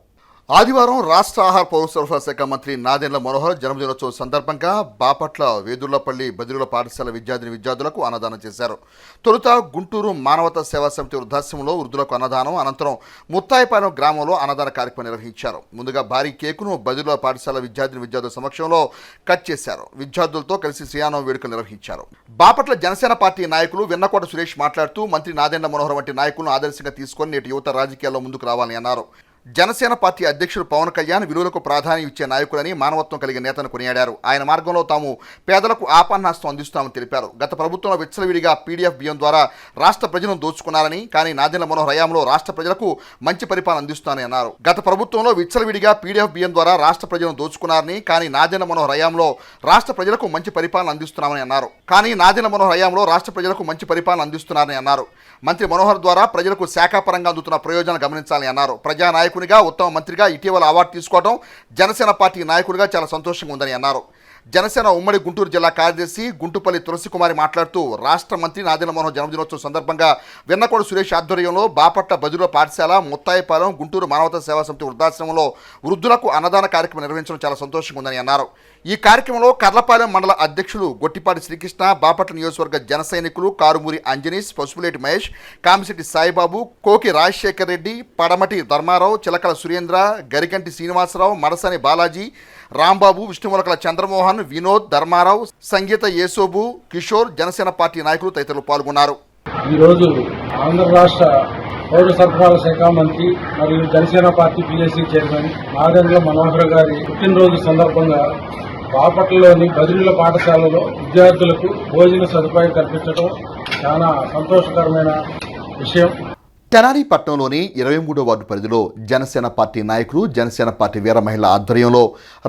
ఆదివారం రాష్ట్ర ఆహార పౌర సరఫరా శాఖ మంత్రి నాదెండ్ల మనోహర్ జన్మదినోత్సవం సందర్భంగా బాపట్ల వేదుర్లపల్లి బదిరుల పాఠశాల విద్యార్థులకు అన్నదానం చేశారు. తొలుత గుంటూరు మానవతా సేవా సమితి వృద్ధాశ్రమంలో వృద్ధులకు అన్నదానం, అనంతరం ముత్తాయిపాలెం గ్రామంలో అన్నదాన కార్యక్రమం నిర్వహించారు. ముందుగా భారీ కేకును బదిరుల పాఠశాల విద్యార్థుల సమక్షంలో కట్ చేశారు. విద్యార్థులతో కలిసి శ్రీయానం వేడుకలు నిర్వహించారు. బాపట్ల జనసేన పార్టీ నాయకులు విన్నకోట సురేష్ మాట్లాడుతూ మంత్రి నాదెండ్ల మనోహర్ వంటి నాయకులను ఆదర్శంగా తీసుకొని నేటి యువత రాజకీయాల్లో ముందుకు రావాలని అన్నారు. జనసేన పార్టీ అధ్యక్షుడు పవన్ కళ్యాణ్ విలువలకు ప్రాధాన్యం ఇచ్చే నాయకులని, మానవత్వం కలిగిన నేతను కొనియాడారు. ఆయన మార్గంలో తాము పేదలకు ఆపన్నాస్తం అందిస్తామని తెలిపారు. గత ప్రభుత్వంలో విచ్చలవిడిగా పీడీఎఫ్ బియ్యం ద్వారా రాష్ట్ర ప్రజలను దోచుకున్నారని, కానీ నాదెండ్ల మనోహర్ హయాంలో రాష్ట్ర ప్రజలకు మంచి పరిపాలన అందిస్తానని అన్నారు. గత ప్రభుత్వంలో విచ్చలవిడిగా పీడీఎఫ్ బియ్యం ద్వారా రాష్ట్ర ప్రజలను దోచుకున్నారని, కానీ నాదెండ్ల మనోహర్ హయాంలో రాష్ట్ర ప్రజలకు మంచి పరిపాలన అందిస్తున్నారని అన్నారు. మంత్రి మనోహర్ ద్వారా ప్రజలకు శాఖాపరంగా అందుతున్న ప్రయోజనాలు గమనించాలని అన్నారు. ప్రజానాయకునిగా, ఉత్తమ మంత్రిగా ఇటీవల అవార్డు తీసుకోవడం జనసేన పార్టీ నాయకుడిగా చాలా సంతోషంగా ఉందని అన్నారు. జనసేన ఉమ్మడి గుంటూరు జిల్లా కార్యదర్శి గుంటుపల్లి తులసికుమారి మాట్లాడుతూ రాష్ట్ర మంత్రి నాదెండ్ల మనోహర్ జన్మదినోత్సవం సందర్భంగా వెన్నకోడు సురేష్ ఆధ్వర్యంలో బాపట్ల బదిరుల పాఠశాల, ముత్తాయిపాలెం, గుంటూరు మానవతా సేవా సమితి వృద్ధాశ్రమంలో వృద్ధులకు అన్నదాన కార్యక్రమం నిర్వహించడం చాలా సంతోషంగా ఉందని అన్నారు. ఈ కార్యక్రమంలో కర్లపాలెం మండల అధ్యక్షులు గొట్టిపాటి శ్రీకృష్ణ, బాపట్ల నియోజకవర్గ జన సైనికులు కారుమూరి అంజనీష్, పసుపులేటి మహేష్, కామిశెట్టి సాయిబాబు, కోకి రాజశేఖర్ రెడ్డి, పడమటి ధర్మారావు, చిలకల సురేంద్ర, గరికంటి శ్రీనివాసరావు, మడసని బాలాజీ, రాంబాబు, విష్ణుములకల చంద్రమోహన్, వినోద్, ధర్మారావు, సంగీత యేసోబు, కిషోర్, జనసేన పార్టీ నాయకులు తదితరులు పాల్గొన్నారు. ఈరోజు ఆంధ్ర రాష్ట్ర పౌర సరఫరాల శాఖ మంత్రి మరియు Janasena party PSC chairman Nadendla Manohar గారి పుట్టినరోజు సందర్భంగా బాపట్లలోని బదిరుల పాఠశాలలో విద్యార్థులకు భోజన సదుపాయం కల్పించడం చాలా సంతోషకరమైన విషయం. తెనాలి పట్టణంలోని 23వ వార్డు పరిధిలో జనసేన పార్టీ నాయకులు, జనసేన పార్టీ వీర మహిళ ఆధ్వర్యంలో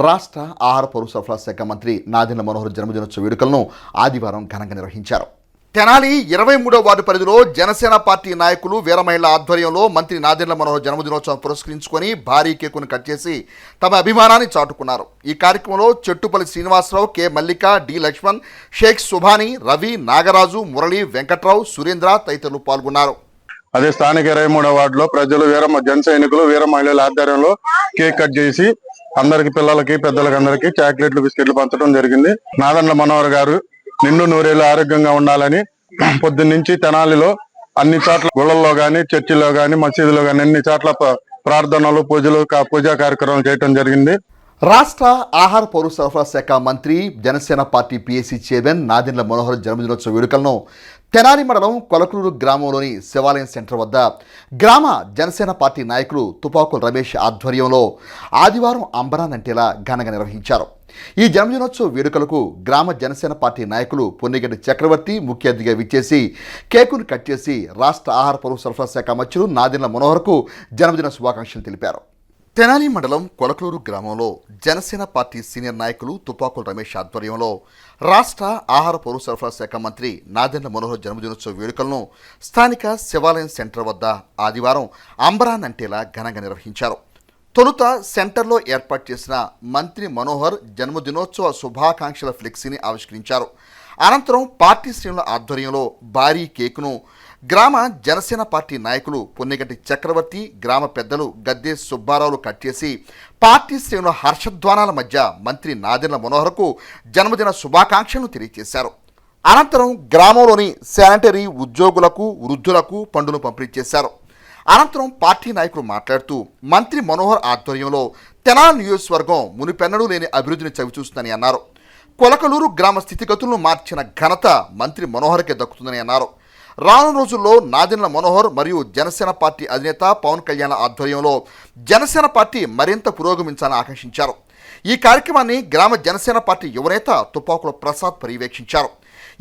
రాష్ట్ర ఆహార పౌర సరఫరా శాఖ మంత్రి నాదెండ్ల మనోహర్ జన్మదినోత్సవ వేడుకలను ఆదివారం ఘనంగా నిర్వహించారు. తెనాలి 23వ వార్డు పరిధిలో జనసేన పార్టీ నాయకులు, వీర మహిళ ఆధ్వర్యంలో మంత్రి నాదెండ్ల మనోహర్ జన్మదినోత్సవం పురస్కరించుకొని భారీ కేకును కట్ చేసి తమ అభిమానాన్ని చాటుకున్నారు. ఈ కార్యక్రమంలో చెట్టుపల్లి శ్రీనివాసరావు, కె మల్లిక, డి లక్ష్మణ్, షేక్ సుభాని, రవి, నాగరాజు, మురళి, వెంకట్రావు, సురేంద్ర తదితరులు పాల్గొన్నారు. అదే స్థానిక 23వ వార్డులో ప్రజలు జన సైనికులు, వీర మహిళల ఆధ్వర్యంలో కేక్ కట్ చేసి అందరికి, పిల్లలకి, పెద్దలకి అందరికి చాక్లెట్లు, బిస్కెట్లు పంచడం జరిగింది. నాదెండ్ల మనోహర్ గారు నిండు నూరేళ్ళు ఆరోగ్యంగా ఉండాలని పొద్దున్నుంచి తెనాలిలో అన్ని చోట్ల గుళ్ళల్లో గాని, చర్చిలో గాని, మసీదులో గాని అన్ని చోట్ల ప్రార్థనలు, పూజా కార్యక్రమాలు చేయడం జరిగింది. రాష్ట్ర ఆహార పౌర సరఫరా శాఖ మంత్రి, Janasena party PSC chairman Nadendla Manohar జన్మదినోత్సవ వేడుకలను తెనాలి మండలం కొలకలూరు గ్రామంలోని శివాలయం సెంటర్ వద్ద గ్రామ జనసేన పార్టీ నాయకులు తుపాకుల రమేష్ ఆధ్వర్యంలో ఆదివారం అంబరానంటేలా ఘనంగా నిర్వహించారు. ఈ జన్మదినోత్సవ వేడుకలకు గ్రామ జనసేన పార్టీ నాయకులు పొన్నిగడ్డి చక్రవర్తి ముఖ్య అతిథిగా విచ్చేసి కేకును కట్ చేసి రాష్ట్ర ఆహార పౌర సరఫరా శాఖ మంత్రులు నాదెండ్ల మనోహర్కు జన్మదిన శుభాకాంక్షలు తెలిపారు. తెనాలి మండలం కొలకలూరు గ్రామంలో జనసేన పార్టీ సీనియర్ నాయకులు తుపాకుల రమేష్ ఆధ్వర్యంలో రాష్ట్ర ఆహార పౌర సరఫరా శాఖ మంత్రి నాదెండ్ల మనోహర్ జన్మదినోత్సవ వేడుకలను స్థానిక శివాలయం సెంటర్ వద్ద ఆదివారం అంబరానంటేలా ఘనంగా నిర్వహించారు. తొలుత సెంటర్లో ఏర్పాటు చేసిన మంత్రి మనోహర్ జన్మదినోత్సవ శుభాకాంక్షల ఫ్లెక్సీని ఆవిష్కరించారు. అనంతరం పార్టీ శ్రేణుల ఆధ్వర్యంలో భారీ కేకును గ్రామ జనసేన పార్టీ నాయకులు పొన్నిగంటి చక్రవర్తి, గ్రామ పెద్దలు గద్దె సుబ్బారావులు కట్ చేసి పార్టీ శ్రేణుల హర్షధ్వానాల మధ్య మంత్రి నాదెండ్ల మనోహర్కు జన్మదిన శుభాకాంక్షలను తెలియజేశారు. అనంతరం గ్రామంలోని శానిటరీ ఉద్యోగులకు, వృద్ధులకు పండును పంపిణీ చేశారు. అనంతరం పార్టీ నాయకులు మాట్లాడుతూ మంత్రి మనోహర్ ఆధ్వర్యంలో తెనాలి నియోజకవర్గం మునిపెన్నడూ లేని అభివృద్ధిని చవిచూస్తుందని అన్నారు. కొలకలూరు గ్రామ స్థితిగతులను మార్చిన ఘనత మంత్రి మనోహర్కే దక్కుతుందని అన్నారు. రానున్న రోజుల్లో నాదెండ్ల మనోహర్ మరియు జనసేన పార్టీ అధినేత పవన్ కళ్యాణ్ ఆధ్వర్యంలో జనసేన పార్టీ మరింత పురోగమించాలని ఆకాంక్షించారు. ఈ కార్యక్రమాన్ని గ్రామ జనసేన పార్టీ యువనేత తుపాకుల ప్రసాద్ పర్యవేక్షించారు.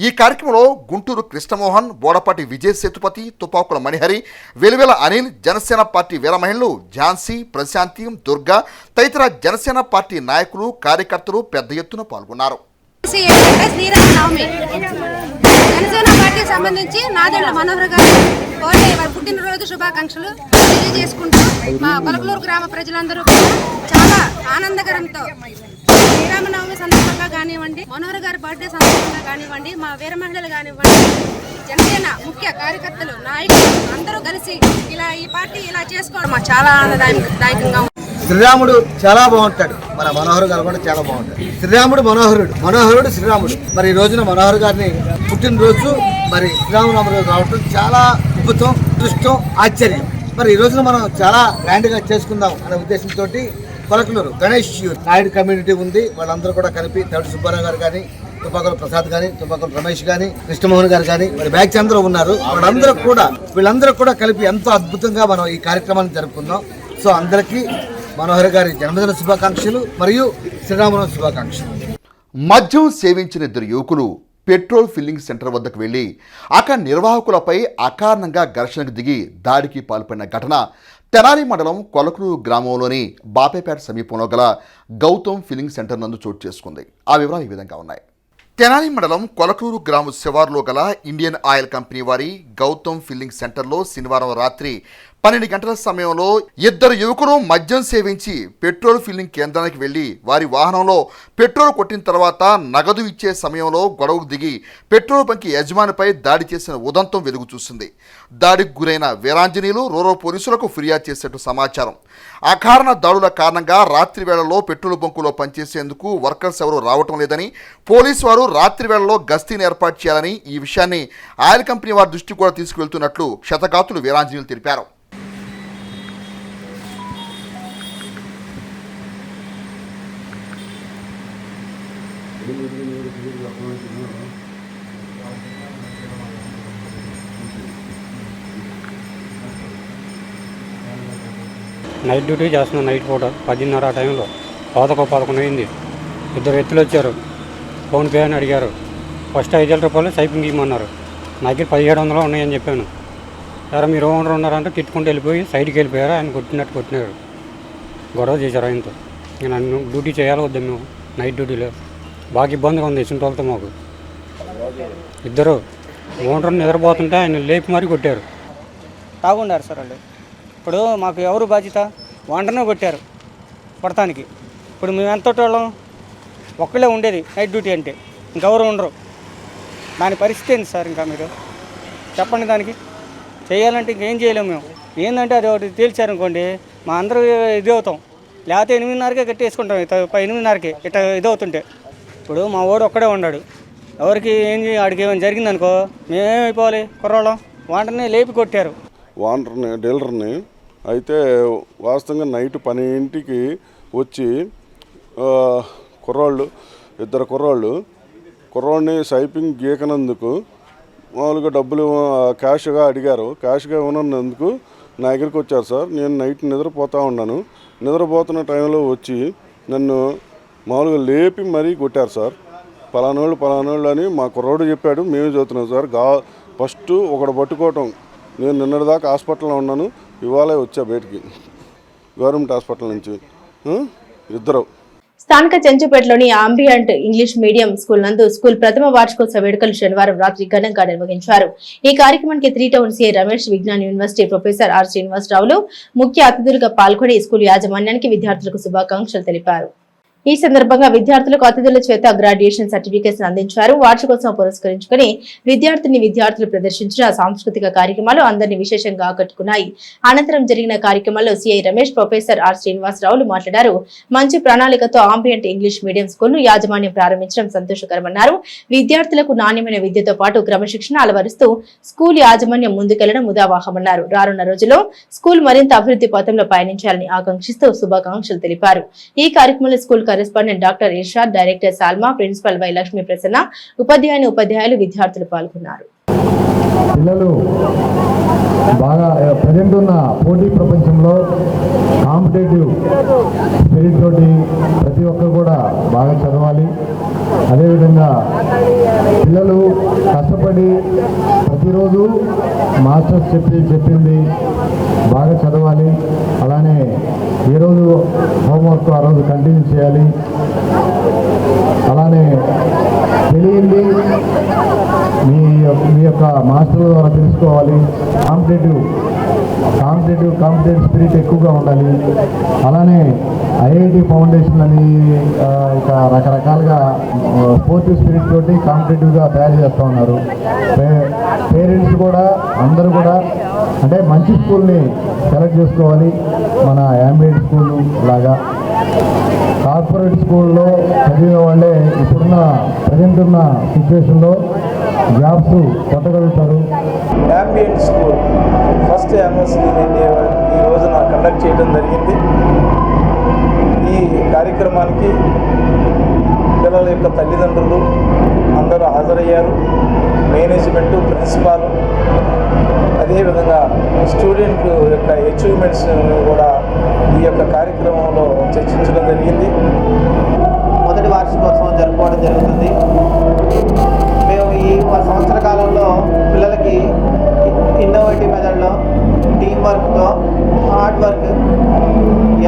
ఈ కార్యక్రమంలో గుంటూరు కృష్ణమోహన్, బోడపాటి విజయ్ సేతుపతి, తుపాకుల మణిహరి, వెలువెల అనిల్, జనసేన పార్టీ వీర మహిళలు ఝాన్సీ, ప్రశాంతి, దుర్గా తదితర జనసేన పార్టీ నాయకులు, కార్యకర్తలు పెద్ద ఎత్తున పాల్గొన్నారు. జనసేన పార్టీకి సంబంధించి నాదెండ్ల మనోహర్ గారు వారి పుట్టినరోజు శుభాకాంక్షలు తెలియజేసుకుంటూ మా కొలకలూరు గ్రామ ప్రజలందరూ చాలా ఆనందకరంతో శ్రీరామనవమి సందర్భంగా కానివ్వండి, మనోహర్ గారి బర్త్డే సందర్భంగా కానివ్వండి, మా వీర మహిళలు కానివ్వండి, జనసేన ముఖ్య కార్యకర్తలు, నాయకులు అందరూ కలిసి ఈ పార్టీ ఇలా చేసుకోవడం మాకు చాలా ఆనందదాయకంగా ఉంది. శ్రీరాముడు చాలా బాగుంటాడు, మన మనోహర్ గారు కూడా చాలా బాగుంటాడు. శ్రీరాముడు మనోహరుడు, మనోహరుడు శ్రీరాముడు. మరి ఈ రోజున మనోహర్ గారిని పుట్టినరోజు మరి శ్రీరామనవమి రావడం చాలా అద్భుతం, దృష్టం, ఆశ్చర్యం. మరి ఈ రోజున మనం చాలా గ్రాండ్గా చేసుకుందాం అనే ఉద్దేశంతో కొలకలూరు గణేష్ నాయుడు కమ్యూనిటీ ఉంది, వాళ్ళందరూ కూడా కలిపి తమిళ సుబ్బారావు గారు కానీ, తుపాకుల ప్రసాద్ కానీ, తుపాకుల రమేష్ కానీ, కృష్ణమోహన్ గారు కానీ, మరి బ్యాచ్ అందరూ ఉన్నారు. వీళ్ళందరూ కూడా కలిపి ఎంతో అద్భుతంగా మనం ఈ కార్యక్రమాన్ని జరుపుకుందాం. సో అందరికీ మనోహర్ గారి జన్మదిన శుభాకాంక్షలు మరియు శ్రీరామనవమి శుభాకాంక్షలు. మద్యం సేవించిన ఇద్దరు యువకులు పెట్రోల్ ఫిల్లింగ్ సెంటర్ వద్దకు వెళ్లి అక్కడ నిర్వాహకులపై అకారణంగా ఘర్షణకు దిగి దాడికి పాల్పడిన ఘటన తెనాలి మండలం కొలకలూరు గ్రామంలోని బాపేపేట సమీపంలో గల గౌతమ్ ఫిల్లింగ్ సెంటర్ నందు చోటు చేసుకుంది. ఆ వివరాలు ఈ విధంగా ఉన్నాయి. తెనాలి మండలం కొలకలూరు గ్రామ శివార్లో గల ఇండియన్ ఆయిల్ కంపెనీ వారి గౌతమ్ ఫిల్లింగ్ సెంటర్లో శనివారం రాత్రి 12 గంటల సమయంలో ఇద్దరు యువకులు మద్యం సేవించి పెట్రోల్ ఫిల్లింగ్ కేంద్రానికి వెళ్లి వారి వాహనంలో పెట్రోల్ కొట్టిన తర్వాత నగదు ఇచ్చే సమయంలో గొడవకు దిగి పెట్రోల్ బంక్ యజమానిపై దాడి చేసిన ఉదంతం వెలుగు చూసింది. దాడికి గురైన వీరాంజనేయులు రూరల్ పోలీసులకు ఫిర్యాదు చేసినట్టు సమాచారం. అకారణ దాడుల కారణంగా రాత్రి వేళల్లో పెట్రోల్ బంకులో పనిచేసేందుకు వర్కర్స్ ఎవరూ రావటం లేదని, పోలీసు వారు రాత్రి వేళల్లో గస్తీని ఏర్పాటు చేయాలని, ఈ విషయాన్ని ఆయిల్ కంపెనీ వారి దృష్టికి కూడా తీసుకువెళ్తున్నట్లు క్షతగాతులు వీరాంజనేయులు తెలిపారు. నైట్ డ్యూటీ చేస్తున్నాం. నైట్ పూట 10:30 ఆ టైంలో 11 అయింది. ఇద్దరు వ్యక్తులు వచ్చారు. ఫోన్పే అని అడిగారు. ఫస్ట్ 5,000 రూపాయలు సైపింగ్ ఇవ్వమన్నారు. నా దగ్గర 1700 ఉన్నాయని చెప్పాను. సరే మీరు ఓనర్ ఉన్నారంటే తిట్టుకుంటూ వెళ్ళిపోయి సైడ్కి వెళ్ళిపోయారు. ఆయన కొట్టినారు. గొడవ చేశారు ఆయనతో. నన్ను డ్యూటీ చేయాలి వద్దా మేము నైట్ డ్యూటీలో బాగా ఇబ్బందిగా ఉంది. ఇసుంటోళ్ళతో మాకు ఇద్దరు ఓనర్ నిద్రపోతుంటే ఆయన లేపి మరీ కొట్టారు. తాగున్నారు సార్ వాళ్ళు. ఇప్పుడు మాకు ఎవరు బాధ్యత? వంటనే కొట్టారు కొడతానికి. ఇప్పుడు మేము ఎంత వాళ్ళం? ఒక్కళ్ళే ఉండేది నైట్ డ్యూటీ అంటే, ఇంకెవరు ఉండరు. దాని పరిస్థితి ఏంటి సార్? ఇంకా మీరు చెప్పండి. దానికి చేయాలంటే ఇంకేం చేయలేము మేము. ఏంటంటే అది ఒకటి తేల్చారనుకోండి మా అందరూ ఇది అవుతాం. లేకపోతే 8:30కే కట్టేసుకుంటాం. 8:30కే ఇట్లా ఇది అవుతుంటే. ఇప్పుడు మా వాడు ఒక్కడే ఉన్నాడు. ఎవరికి ఆడికి ఏమైనా జరిగిందనుకో మేమేమైపోవాలి? కుర్రోళ్ళం వాంటనే లేపి కొట్టారు. వాంటర్ని డీలర్ని అయితే వాస్తవంగా నైట్ 12కి వచ్చి ఇద్దరు కుర్రోడిని సైపింగ్ గీకనందుకు మామూలుగా డబ్బులు క్యాష్గా అడిగారు. క్యాష్గా ఇవ్వనందుకు నా దగ్గరికి వచ్చారు సార్. నేను నైట్ నిద్రపోతూ ఉన్నాను. నిద్రపోతున్న టైంలో వచ్చి నన్ను మామూలుగా లేపి మరీ కొట్టారు సార్. పలానోళ్ళు అని మా కుర్రోడు చెప్పాడు. మేము చదువుతున్నాం సార్. ఫస్ట్ ఒకడు పట్టుకోవటం. నేను నిన్నటిదాకా హాస్పిటల్లో ఉన్నాను. ఇవాళ వచ్చా బయటికి గవర్నమెంట్ హాస్పిటల్ నుంచి. ఇద్దరు స్థానిక చెంచుపేటలోని అంబియంట్ ఇంగ్లీష్ మీడియం స్కూల్ నందు స్కూల్ ప్రథమ వార్షికోత్సవ వేడుకలు శనివారం రాత్రి ఘనంగా నిర్వహించారు. ఈ కార్యక్రమానికి 3 town CI Ramesh, Vignan university professor R శ్రీనివాసరావులు ముఖ్య అతిథులుగా పాల్గొని స్కూల్ యాజమాన్యానికి విద్యార్థులకు శుభాకాంక్షలు తెలిపారు. ఈ సందర్భంగా విద్యార్థులకు అతిథుల చేత గ్రాడ్యుయేషన్ సర్టిఫికేట్స్ అందించారు. వార్షికోత్సవం పురస్కరించుకుని విద్యార్థులు ప్రదర్శించిన సాంస్కృతిక కార్యక్రమాలు అందరినీ విశేషంగా ఆకట్టుకున్నాయి. అనంతరం జరిగిన కార్యక్రమంలో సిఐ రమేష్, ప్రొఫెసర్ ఆర్ శ్రీనివాసరావులు మాట్లాడారు. మంచి ప్రణాళికతో అంబియంట్ ఇంగ్లీష్ మీడియం స్కూల్ యాజమాన్యం ప్రారంభించడం సంతోషకరమన్నారు. విద్యార్థులకు నాణ్యమైన విద్యతో పాటు క్రమశిక్షణ అలవరుస్తూ స్కూల్ యాజమాన్యం ముందుకెళ్లడం ముదావాహమన్నారు. రానున్న రోజుల్లో స్కూల్ మరింత అభివృద్ధి పథంలో పయనించాలని ఆకాంక్షిస్తూ శుభాకాంక్షలు తెలిపారు. ఈ కార్యక్రమంలో school correspondent doctor Irshad, director Salma, principal Y Lakshmi Prasanna, ఉపాధ్యాయులు విద్యార్థులు పాల్గొన్నారు. పిల్లలు బాగా ప్రజెంట్ ఉన్న పోటీ ప్రపంచంలో కాంపిటేటివ్ స్పిరిట్ తోటి ప్రతి ఒక్కరు కూడా బాగా చదవాలి. అదేవిధంగా పిల్లలు కష్టపడి ప్రతిరోజు మాస్టర్స్ చెప్పింది బాగా చదవాలి. అలానే ఏ రోజు హోంవర్క్ ఆ రోజు కంటిన్యూ చేయాలి. అలానే తెలియంది మీ మీ యొక్క మాస్టర్ల ద్వారా తెలుసుకోవాలి. కాంపిటేటివ్ స్పిరిట్ ఎక్కువగా ఉండాలి. అలానే ఐఐటి ఫౌండేషన్ అని ఇక రకరకాలుగా స్పోర్టివ్ స్పిరిట్ తోటి కాంపిటేటివ్గా తయారు చేస్తూ ఉన్నారు. పేరెంట్స్ కూడా అందరూ కూడా అంటే మంచి స్కూల్ని సెలెక్ట్ చేసుకోవాలి. మన యాంబియట్ స్కూల్ లాగా కార్పొరేట్ స్కూల్లో చదివిన వాళ్ళే ప్రజెంట్ ఉన్న సిచ్యువేషన్లో జాబ్స్ కొట్టగలుగుతారు. యాంబియట్ స్కూల్ ఫస్ట్ యానివర్సరీని ఈ రోజున కండక్ట్ చేయడం జరిగింది. ఈ కార్యక్రమానికి పిల్లల యొక్క తల్లిదండ్రులు అందరూ హాజరయ్యారు. మేనేజ్మెంటు, ప్రిన్సిపాల్, అదేవిధంగా స్టూడెంట్ యొక్క అచీవ్మెంట్స్ కూడా ఈ యొక్క కార్యక్రమంలో చర్చించడం జరిగింది. మొదటి వార్షికోత్సవం జరుపుకోవడం జరుగుతుంది. మేము ఈ సంవత్సర కాలంలో పిల్లలకి ఇన్నోవేటివ్ మెథడ్లో టీం వర్క్తో హార్డ్ వర్క్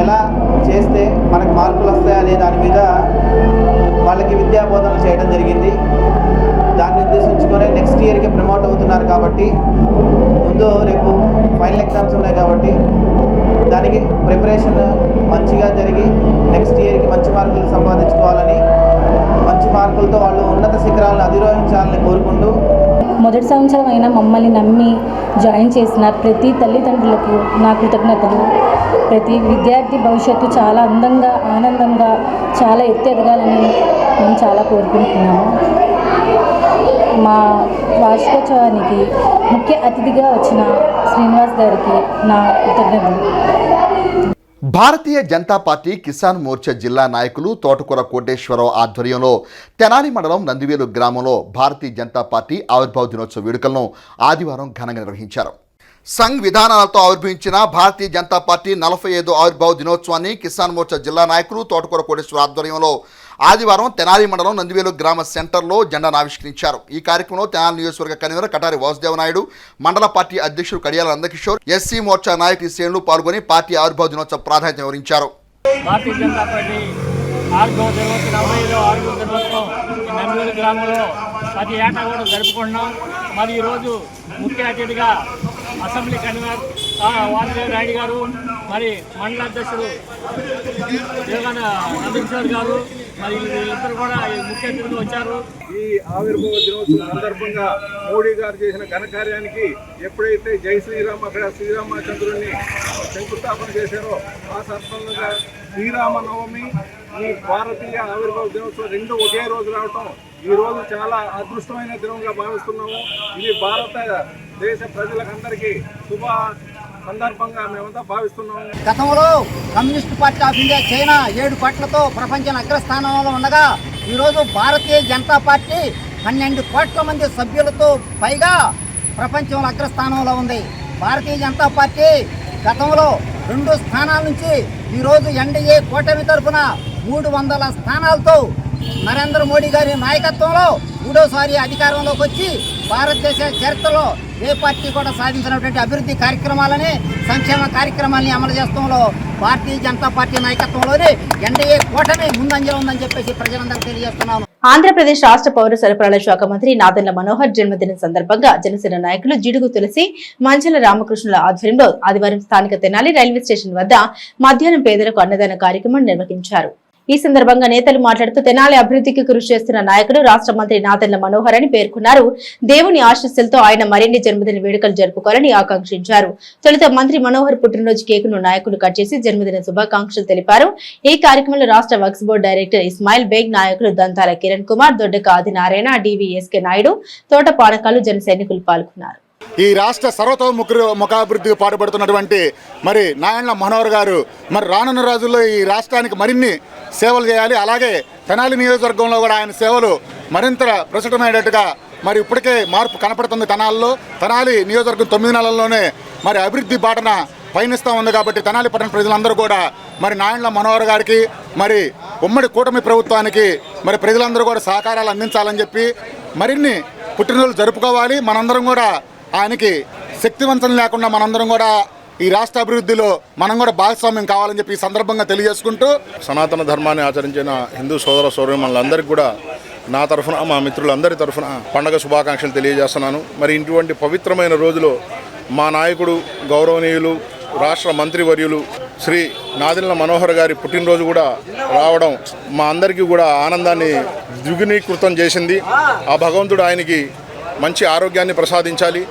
ఎలా చేస్తే మనకు మార్కులు వస్తాయనే దాని మీద వాళ్ళకి విద్యాబోధన చేయడం జరిగింది. దాన్ని ఉద్దేశించుకొని నెక్స్ట్ ఇయర్కి ప్రమోట్ అవుతున్నారు కాబట్టి ముందు రేపు ఫైనల్ ఎగ్జామ్స్ ఉన్నాయి కాబట్టి దానికి ప్రిపరేషన్ మంచిగా జరిగి నెక్స్ట్ ఇయర్కి మంచి మార్కులు సంపాదించుకోవాలని, మంచి మార్కులతో వాళ్ళు ఉన్నత శిఖరాలను అధిరోహించాలని కోరుకుంటూ మొదటి సంవత్సరం అయినా మమ్మల్ని నమ్మి జాయిన్ చేసిన ప్రతి తల్లిదండ్రులకు నా కృతజ్ఞతలు. ప్రతి విద్యార్థి భవిష్యత్తు చాలా అందంగా, ఆనందంగా, చాలా ఎదగాలని మేము చాలా కోరుకుంటున్నాము. మా వార్షికోత్సవానికి ముఖ్య అతిథిగా వచ్చిన శ్రీనివాస్ గారికి నా కృతజ్ఞతలు. భారతీయ జనతా పార్టీ కిసాన్ మోర్చా జిల్లా నాయకులు తోటకూర కోటేశ్వరరావు ఆధ్వర్యంలో తెనాలి మండలం నందివేలు గ్రామంలో భారతీయ జనతా పార్టీ ఆవిర్భావ దినోత్సవ వేడుకలను ఆదివారం ఘనంగా నిర్వహించారు. సంఘ్ విధానాలతో ఆవిర్భవించిన భారతీయ జనతా పార్టీ 45వ ఆవిర్భావ దినోత్సవాన్ని కిసాన్ మోర్చా జిల్లా నాయకులు తోటకూర కోటేశ్వర ఆధ్వర్యంలో ఆదివారం తెనాలి మండలం నందివేలు గ్రామ సెంటర్లో జెండాను ఆవిష్కరించారు. ఈ కార్యక్రమంలో తెనాలి నియోజకవర్గ కన్వీనర్ కటారి వాసుదేవ నాయుడు, మండల పార్టీ అధ్యక్షుడు కడియాల నందకిషోర్, ఎస్సీ మోర్చా నాయకులు శ్రేణులు పాల్గొని పార్టీ ఆవిర్భావ దినోత్సవ ప్రాధాన్యత వివరించారు. భారతీయ జనతా పార్టీ ఆవిర్భావ దినోత్సవం నందివేలు గ్రామంలో ప్రతి ఏటా కూడా జరుపుకుంటున్నాం. మరి ఈరోజు ముఖ్య అతిథిగా అసెంబ్లీ కన్వీనర్ వాసుదేవ నాయుడు గారు, మరి మండల అధ్యక్షుడు నందకిషోర్ గారు, మరి వీళ్ళిద్దరు కూడా ముఖ్య అతిథిగా వచ్చారు. ఈ ఆవిర్భావ దినోత్సవం సందర్భంగా మోడీ గారు చేసిన ఘనకార్యానికి ఎప్పుడైతే జై శ్రీరామ్ అక్కడ శ్రీరామచంద్రుడిని శంకుస్థాపన చేశారో ఆ సందర్భంగా శ్రీరామనవమి, ఈ భారతీయ ఆవిర్భావ దినోత్సవం రెండు ఒకే రోజు రావటం ఈ రోజు చాలా అదృష్టమైన దినంగా భావిస్తున్నాము. ఇది భారతదేశ ప్రజలకందరికీ శుభ సందర్భంగా మేమంతా భావిస్తున్నాము. గతంలో communist party of India China 7 కోట్లతో ప్రపంచ అగ్రస్థానంలో ఉండగా ఈరోజు భారతీయ జనతా పార్టీ 12 కోట్ల మంది సభ్యులతో పైగా ప్రపంచంలో అగ్రస్థానంలో ఉంది. భారతీయ జనతా పార్టీ గతంలో 2 స్థానాల నుంచి ఈరోజు ఎన్డీఏ కూటమి తరఫున 300 స్థానాలతో నరేంద్ర మోడీ గారి నాయకత్వంలో 3వసారి అధికారంలోకి వచ్చి భారతదేశ చరిత్రలో ఏ పార్టీ కూడా సాధించినటువంటి అభివృద్ధి కార్యక్రమాలని, సంక్షేమ కార్యక్రమాలని అమలు చేస్తాంలో భారతీయ జనతా పార్టీ నాయకత్వంలోనే ఎన్డీఏ కూటమి ముందంజలో ఉందని చెప్పేసి ప్రజలందరూ తెలియజేస్తున్నాను. ఆంధ్రప్రదేశ్ రాష్ట్ర పౌర సరఫరాల శాఖ మంత్రి నాదెండ్ల మనోహర్ జన్మదినం సందర్భంగా జనసేన నాయకులు జిడుగు తులసి, మంచల రామకృష్ణుల ఆధ్వర్యంలో ఆదివారం స్థానిక తెనాలి రైల్వే స్టేషన్ వద్ద మధ్యాహ్నం పేదలకు అన్నదాన కార్యక్రమం నిర్వహించారు. ఈ సందర్భంగా నేతలు మాట్లాడుతూ తెనాలి అభివృద్ధికి కృషి చేస్తున్న నాయకుడు రాష్ట్ర మంత్రి నాదెండ్ల మనోహర్ అని పేర్కొన్నారు. దేవుని ఆశీస్సులతో ఆయన మరిన్ని జన్మదిన వేడుకలు జరుపుకోవాలని ఆకాంక్షించారు. తొలుత మంత్రి మనోహర్ పుట్టినరోజు కేకును నాయకులు కట్ చేసి జన్మదిన శుభాకాంక్షలు తెలిపారు. ఈ కార్యక్రమంలో రాష్ట్ర వక్స్ బోర్డు డైరెక్టర్ ఇస్మాయిల్ బేగ్, నాయకులు దంతాల కిరణ్ కుమార్, దొడ్డక ఆదినారాయణ, డివిఎస్కే నాయుడు, తోట పానకాలు, జన సైనికులు పాల్గొన్నారు. ఈ రాష్ట్ర సర్వతోముఖాభివృద్ధికి పాటుపడుతున్నటువంటి మరి నాదెండ్ల మనోహర్ గారు మరి రానున్న రోజుల్లో ఈ రాష్ట్రానికి మరిన్ని సేవలు చేయాలి. అలాగే తెనాలి నియోజకవర్గంలో కూడా ఆయన సేవలు మరింత ప్రచురమయ్యేటట్టుగా మరి ఇప్పటికే మార్పు కనపడుతుంది. తెనాలి నియోజకవర్గం 9 నెలల్లోనే మరి అభివృద్ధి బాటన పయనిస్తూ ఉంది. కాబట్టి తెనాలి పట్టణ ప్రజలందరూ కూడా మరి నాదెండ్ల మనోహర్ గారికి మరి ఉమ్మడి కూటమి ప్రభుత్వానికి మరి ప్రజలందరూ కూడా సహకారాలు అందించాలని చెప్పి మరిన్ని పుట్టినరోజులు జరుపుకోవాలి. మనందరం కూడా ఆయనకి శక్తివంతం లేకుండా మనందరం కూడా ఈ రాష్ట్ర అభివృద్ధిలో మనం కూడా భాగస్వామ్యం కావాలని చెప్పి ఈ సందర్భంగా తెలియజేసుకుంటూ సనాతన ధర్మాన్ని ఆచరించిన హిందూ సోదర సోదరీమణులందరికీ కూడా నా తరఫున మా మిత్రులందరి తరఫున పండగ శుభాకాంక్షలు తెలియజేస్తున్నాను. మరి ఇటువంటి పవిత్రమైన రోజులో మా నాయకుడు గౌరవనీయులు రాష్ట్ర మంత్రివర్యులు శ్రీ నాదెండ్ల మనోహర్ గారి పుట్టినరోజు కూడా రావడం మా అందరికీ కూడా ఆనందాన్ని ద్విగుణీకృతం చేసింది. ఆ భగవంతుడు ఆయనకి మంచి ఆరోగ్యాన్ని ప్రసాదించాలి.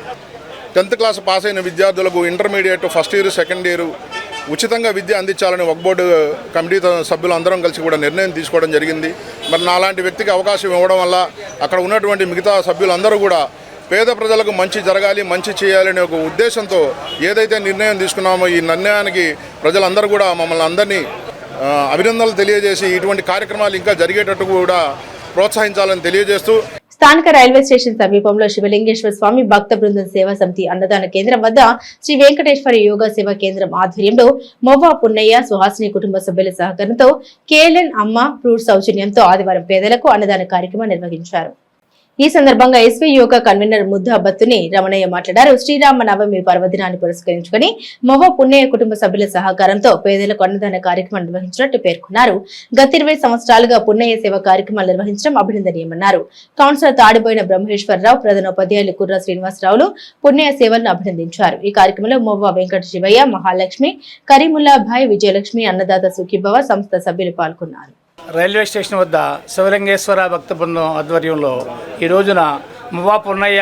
10th క్లాస్ పాస్ అయిన విద్యార్థులకు intermediate first year second year ఉచితంగా విద్య అందించాలని వక్ఫ్ బోర్డు కమిటీ సభ్యులు అందరం కలిసి కూడా నిర్ణయం తీసుకోవడం జరిగింది. మరి నాలాంటి వ్యక్తికి అవకాశం ఇవ్వడం వల్ల అక్కడ ఉన్నటువంటి మిగతా సభ్యులందరూ కూడా పేద ప్రజలకు మంచి జరగాలి, మంచి చేయాలనే ఒక ఉద్దేశంతో ఏదైతే నిర్ణయం తీసుకున్నామో ఈ నిర్ణయానికి ప్రజలందరూ కూడా మమ్మల్ని అందరినీ అభినందనలు తెలియజేసి ఇటువంటి కార్యక్రమాలు ఇంకా జరిగేటట్టు కూడా ప్రోత్సహించాలని తెలియజేస్తూ స్థానిక రైల్వే స్టేషన్ సమీపంలో శివలింగేశ్వర స్వామి భక్త బృందం సేవా సమితి అన్నదాన కేంద్రం వద్ద శ్రీ వెంకటేశ్వర యోగా సేవా కేంద్రం ఆధ్వర్యంలో మొవ్వా పున్నయ్య సుహాసిని కుటుంబ సభ్యుల సహకారంతో కేఎల్ఎన్ అమ్మ ఫ్రూట్స్ సౌజన్యంతో ఆదివారం పేదలకు అన్నదాన కార్యక్రమం నిర్వహించారు. ఈ సందర్భంగా ఎస్వీ యోగా కన్వీనర్ ముద్దాబత్తుని రమణయ్య మాట్లాడారు. శ్రీరామ నవమి పర్వదినాన్ని పురస్కరించుకుని మొవ్వ పున్నయ్య కుటుంబ సభ్యుల సహకారంతో పేదలకు అన్నదాన కార్యక్రమం నిర్వహించినట్టు పేర్కొన్నారు. గత 20 సంవత్సరాలుగా పున్నయ్య సేవ కార్యక్రమాలు నిర్వహించడం అభినందనీయమన్నారు. కౌన్సిలర్ తాడిపోయిన బ్రహ్మేశ్వరరావు, ప్రధానోపాధ్యాయులు కుర్ర శ్రీనివాసరావులు పున్నయ్య సేవలను అభినందించారు. ఈ కార్యక్రమంలో మొవ్వ వెంకట శివయ్య, మహాలక్ష్మి, కరీముల్లాభాయ్, విజయలక్ష్మి, అన్నదాత సుఖీభవ సంస్థ సభ్యులు పాల్గొన్నారు. రైల్వే స్టేషన్ వద్ద శివలింగేశ్వర భక్త బృందం ఆధ్వర్యంలో ఈ రోజున మొవ్వా పున్నయ్య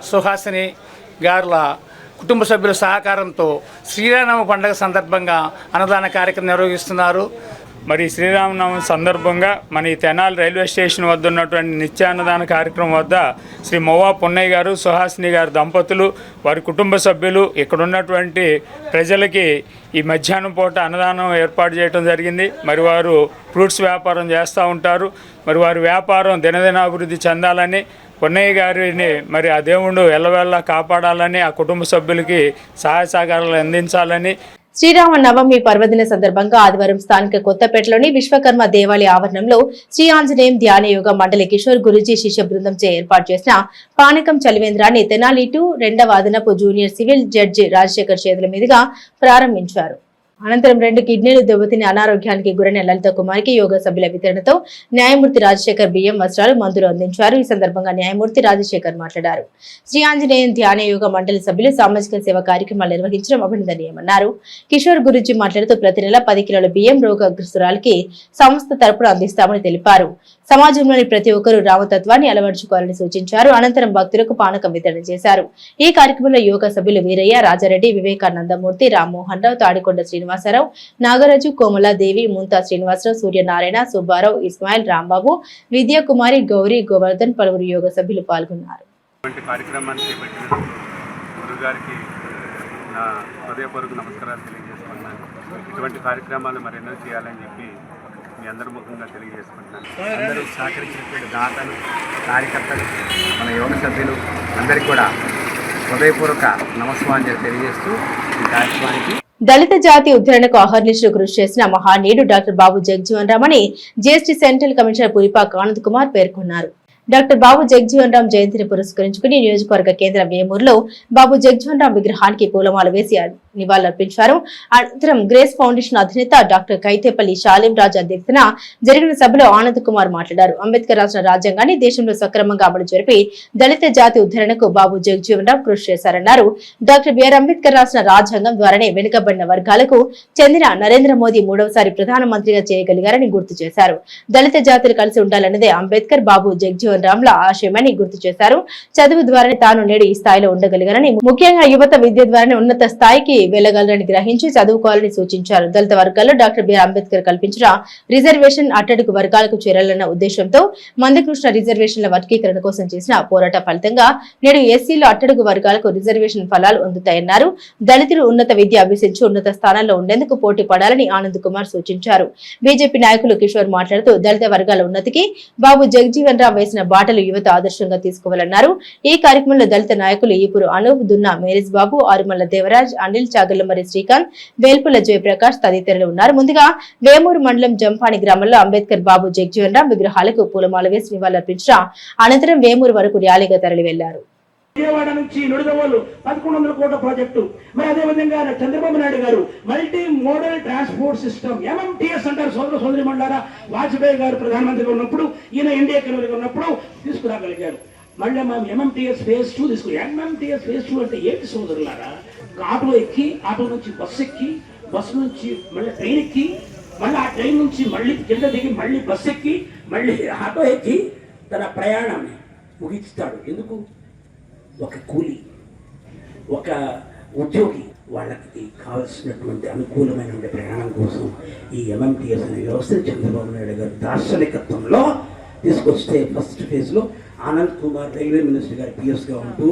సుహాసిని గారుల కుటుంబ సభ్యుల సహకారంతో శ్రీరామనవమి పండుగ సందర్భంగా అన్నదాన కార్యక్రమం నిర్వహిస్తున్నారు. మరి శ్రీరామనవమి సందర్భంగా మన ఈ తెనాలి రైల్వే స్టేషన్ వద్ద ఉన్నటువంటి నిత్యాన్నదాన కార్యక్రమం వద్ద శ్రీ మొవ్వా పున్నయ్య గారు, సుహాసిని గారు దంపతులు, వారి కుటుంబ సభ్యులు ఇక్కడ ఉన్నటువంటి ప్రజలకి ఈ మధ్యాహ్నం పూట అన్నదానం ఏర్పాటు చేయడం జరిగింది. మరి వారు ఫ్రూట్స్ వ్యాపారం చేస్తూ ఉంటారు. మరి వారి వ్యాపారం దినదినాభివృద్ధి చెందాలని, పున్నయ్య గారిని మరి ఆ దేవుడు ఎల్లవేళలా కాపాడాలని, ఆ కుటుంబ సభ్యులకి సహాయ సహకారాలు అందించాలని. శ్రీరామ నవమి పర్వదిన సందర్భంగా ఆదివారం స్థానిక కొత్తపేటలోని విశ్వకర్మ దేవాలయ ఆవరణంలో శ్రీ ఆంజనేయం ధ్యాన యోగ మండలి కిషోర్ గురూజీ శిష్య బృందంచే ఏర్పాటు చేసిన పానకం చలివేంద్రాన్ని తెనాలి 2వ అదనపు జూనియర్ సివిల్ జడ్జి రాజశేఖర్ చేతుల మీదుగా ప్రారంభించారు. అనంతరం 2 కిడ్నీలు దెబ్బతిని అనారోగ్యానికి గురైన లలిత కుమారికి యోగా సభ్యుల వితరణతో న్యాయమూర్తి రాజశేఖర్ బియ్యం, వస్త్రాలు, మందులు అందించారు. ఈ సందర్భంగా న్యాయమూర్తి రాజశేఖర్ మాట్లాడారు. శ్రీ ఆంజనేయం ధ్యాన యోగ మండలి సభ్యులు సామాజిక సేవ కార్యక్రమాలు నిర్వహించడం అభినందనీయమన్నారు. కిషోర్ గురించి మాట్లాడుతూ ప్రతి నెల 10 కిలోల బియ్యం రోగగ్రస్తురాలకి సంస్థ తరపున అందిస్తామని తెలిపారు. సమాజంలోని ప్రతి ఒక్కరూ రామతత్వాన్ని అలవర్చుకోవాలని సూచించారు. అనంతరం భక్తులకు పానకం వితరణ చేశారు. ఈ కార్యక్రమంలో యోగా సభ్యులు వీరయ్య, రాజారెడ్డి, వివేకానందమూర్తి, రామ్మోహన్ రావు, తాడికొండ శ్రీనివాసరావు, నాగరాజు, కోమలాదేవి, ముంతా శ్రీనివాసరావు, సూర్యనారాయణ, సుబ్బారావు, ఇస్మాయిల్, రాంబాబు, విద్యాకుమారి, గౌరీ, గోవర్ధన్ పలువురు యోగ సభ్యులు పాల్గొన్నారు. ఇటువంటి కార్యక్రమాలు మరెన్నో చేయాలని చెప్పి మీ అందరి ముఖంగా తెలియజేసుకుంటున్నాను. అందరూ సహకరించినటువంటి దాతలు, కార్యకర్తలు, మన యోగ సభ్యులు అందరికీ కూడా హృదయపూర్వక నమస్కారం తెలియజేస్తూ ఈ కార్యక్రమానికి దళిత జాతి ఉద్ధరణకు అహర్నిశలు కృషి చేసిన మహానీయుడు డాక్టర్ బాబు జగజ్జీవన్ రామ్ అని GST central commissioner Pulipaka Anand Kumar పేర్కొన్నారు. డాక్టర్ బాబు జగజ్జీవన్ రామ్ జయంతిని పురస్కరించుకుని నియోజకవర్గ కేంద్ర వేమూరులో బాబు జగజ్జీవన్ రామ్ విగ్రహానికి పూలమాల వేసి నివాళులర్పించారు. అనంతరం గ్రేస్ ఫౌండేషన్ అధినేత డాక్టర్ కైతేపల్లి శాలిం రాజ్ అధ్యక్షతన జరిగిన సభలో ఆనంద్ కుమార్ మాట్లాడారు. అంబేద్కర్ రాసిన రాజ్యాంగాన్ని దేశంలో సక్రమంగా అమలు జరిపి దళిత జాతి ఉద్ధరణకు బాబు జగజ్జీవన్ రామ్ కృషి చేశారన్నారు. డాక్టర్ బిఆర్ అంబేద్కర్ రాసిన రాజ్యాంగం ద్వారానే వెనుకబడిన వర్గాలకు చెందిన నరేంద్ర మోదీ 3వసారి ప్రధానమంత్రిగా చేయగలిగారని గుర్తు చేశారు. దళిత జాతులు కలిసి ఉండాలన్నదే అంబేద్కర్, బాబు జగజ్జీవన్ రామ్ల ఆశయమని గుర్తు చేశారు. చదువు ద్వారానే తాను నేడు ఈ స్థాయిలో ఉండగలిగారని, ముఖ్యంగా యువత విద్య ద్వారానే ఉన్నత స్థాయికి వెళ్లగలరని గ్రహించి చదువుకోవాలని సూచించారు. దళిత వర్గాల్లో డాక్టర్ బిఆర్ అంబేద్కర్ కల్పించిన రిజర్వేషన్ అట్టడుగు వర్గాలకు చేరాలన్న ఉద్దేశంతో మందకృష్ణ రిజర్వేషన్ల వర్గీకరణ కోసం చేసిన పోరాట ఫలితంగా నేడు ఎస్సీలో అట్టడుగు వర్గాలకు రిజర్వేషన్ ఫలాలు అందుతాయన్నారు. దళితులు ఉన్నత విద్య అభ్యసించి ఉన్నత స్థానాల్లో ఉండేందుకు పోటీ పడాలని ఆనంద్ కుమార్ సూచించారు. బీజేపీ నాయకులు కిషోర్ మాట్లాడుతూ దళిత వర్గాల ఉన్నతికి బాబు జగజ్జీవన్ రామ్ వేసిన బాటలు యువత ఆదర్శంగా తీసుకోవాలన్నారు. ఈ కార్యక్రమంలో దళిత నాయకులు ఈపురు అనూప్, దున్నా మేరేజ్ బాబు, ఆరుమల్ల దేవరాజ్, అనిల్, చాగల్లమరి శ్రీకాంత్, వేల్పుల జయప్రకాష్ తదితరులు ఉన్నారు. ముందుగా వేమూరు మండలం జంపాని గ్రామంలో అంబేద్కర్, బాబు జగజ్జీవన్ రామ్ విగ్రహాలకు పూలమాల వేసి నివాళులర్పించిన అనంతరం వేమూరు వరకు ర్యాలీగా తరలి వెళ్లారు. విజయవాడ నుంచి నుడిదవోలు 1100 కోట్ల ప్రాజెక్టు. మరి అదేవిధంగా చంద్రబాబు నాయుడు గారు multi modal transport system MMTS అంటారు. సోదర సోదరి మండలారా, వాజ్పేయి గారు ప్రధానమంత్రిగా ఉన్నప్పుడు, ఈయన ఎన్డీఏ కన్వీనర్గా ఉన్నప్పుడు తీసుకురాగలిగారు. మళ్ళీ మేము MMTS phase 2 MMTS phase 2 అంటే ఏంటి సోదరులారా? ఆటో ఎక్కి, ఆటో నుంచి బస్సు ఎక్కి, బస్సు నుంచి మళ్ళీ ట్రైన్ ఎక్కి, మళ్ళీ ఆ ట్రైన్ నుంచి మళ్ళీ కింద దిగి మళ్ళీ బస్సు ఎక్కి మళ్ళీ ఆటో ఎక్కి తన ప్రయాణాన్ని ముగిస్తాడు. ఎందుకు? ఒక కూలి, ఒక ఉద్యోగి, వాళ్ళకి కావాల్సినటువంటి అనుకూలమైన ప్రయాణం కోసం ఈ MMTS అనే వ్యవస్థను చంద్రబాబు నాయుడు గారు దార్శనికత్వంలో తీసుకొస్తే ఫస్ట్ ఫేజ్లో ఆనంద్ కుమార్ రైల్వే మినిస్టర్ గారి పిఎస్గా ఉంటూ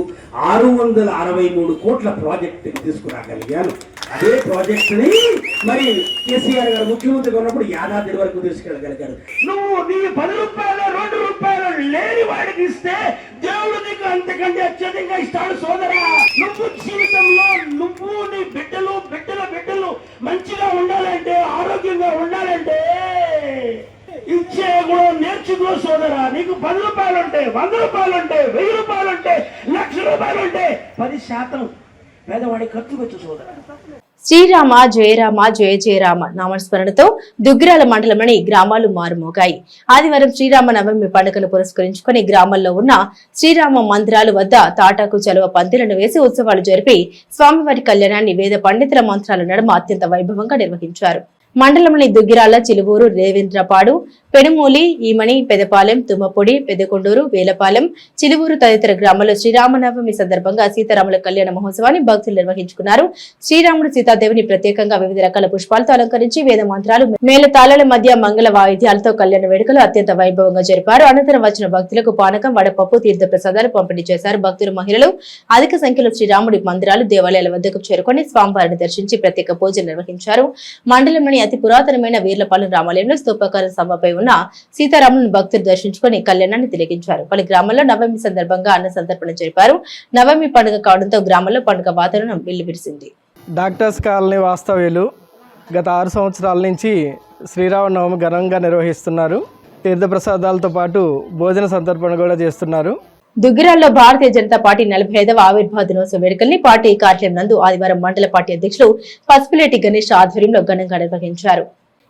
663 కోట్ల ప్రాజెక్టు తీసుకురాగలిగాను. అదే ప్రాజెక్టుని మరి కేసీఆర్ గారు ముఖ్యమంత్రిగా ఉన్నప్పుడు యాదాద్రి వరకు తీసుకెళ్ళగలిగారు. నువ్వు నీ 10 రూపాయలు 2 రూపాయలు లేని వాడికి ఇస్తే దేవుడు నీకు అంతకంటే అత్యధికంగా ఇస్తాడు సోదరా. నువ్వు జీవితంలో నువ్వు నీ బిడ్డలు మంచిగా ఉండాలంటే, ఆరోగ్యంగా ఉండాలంటే ఇచ్చే గుణం నేర్చుకో సోదరా. నీకు 10 రూపాయలు ఉంటే, 100 రూపాయలు ఉంటే, 1000 రూపాయలు ఉంటే, 1,00,000 రూపాయలు ఉంటే 10% పేదవాడి ఖర్చు పెట్టు సోదరా. శ్రీరామ జయరామ జయ జయరామ నామస్మరణతో దుగ్గిరాల మండలంలోని గ్రామాలు మారుమోగాయి. ఆదివారం శ్రీరామ నవమి పండుగను పురస్కరించుకుని గ్రామాల్లో ఉన్న శ్రీరామ మందిరాల వద్ద తాటాకు చలువ పందిలను వేసి ఉత్సవాలు జరిపి స్వామివారి కళ్యాణాన్ని వేద పండితుల మంత్రాల నడుమ అత్యంత వైభవంగా నిర్వహించారు. మండలంలోని దుగ్గిరాల, చిలువూరు, రేవేంద్రపాడు, పెనుమూలి, ఈమణి, పెదపాలెం, తుమ్మపొడి, పెదకొండూరు, వేలపాలెం, చిలువూరు తదితర గ్రామాల్లో శ్రీరామనవమి సందర్భంగా సీతారాముల కళ్యాణ మహోత్సవాన్ని భక్తులు నిర్వహించుకున్నారు. శ్రీరాముడు సీతాదేవిని ప్రత్యేకంగా వివిధ రకాల పుష్పాలతో అలంకరించి వేద మంత్రాలు, మేళతాళాల మధ్య మంగళ వాయిద్యాలతో కళ్యాణ వేడుకలు అత్యంత వైభవంగా జరిపారు. అనంతరం వచ్చిన భక్తులకు పానకం, వడపప్పు, తీర్థ ప్రసాదాలు పంపిణీ చేశారు. భక్తులు, మహిళలు అధిక సంఖ్యలో శ్రీరాముడి మందిరాలు, దేవాలయాల వద్దకు చేరుకొని స్వామివారిని దర్శించి ప్రత్యేక పూజలు నిర్వహించారు. మండలంలోని అతి పురాతనమైన వీర్లపాలెం రామాలయంలో స్తూపాకార సభపై ఉన్న సీతారాములను భక్తులు దర్శించుకుని కళ్యాణాన్ని తిలకించారు. పలు గ్రామాల్లో నవమి సందర్భంగా అన్న సంతర్పణ జరిపారు. నవమి పండుగ కావడంతో గ్రామంలో పండుగ వాతావరణం వెల్లివిరిసింది. డాక్టర్స్ కాలనీ వాస్తవ్యులు గత 6 సంవత్సరాల నుంచి శ్రీరామనవమి ఘనంగా నిర్వహిస్తున్నారు. తీర్థప్రసాదాలతో పాటు భోజన సంతర్పణ కూడా చేస్తున్నారు. దుగ్గిరాల్లో భారతీయ జనతా పార్టీ 45వ ఆవిర్భావ దినోత్సవ వేడుకల్ని పార్టీ కార్యాలయం నందు ఆదివారం మండల పార్టీ అధ్యక్షులు పసుపులేటి గణేష్ ఆధ్వర్యంలో ఘనంగా నిర్వహించారు.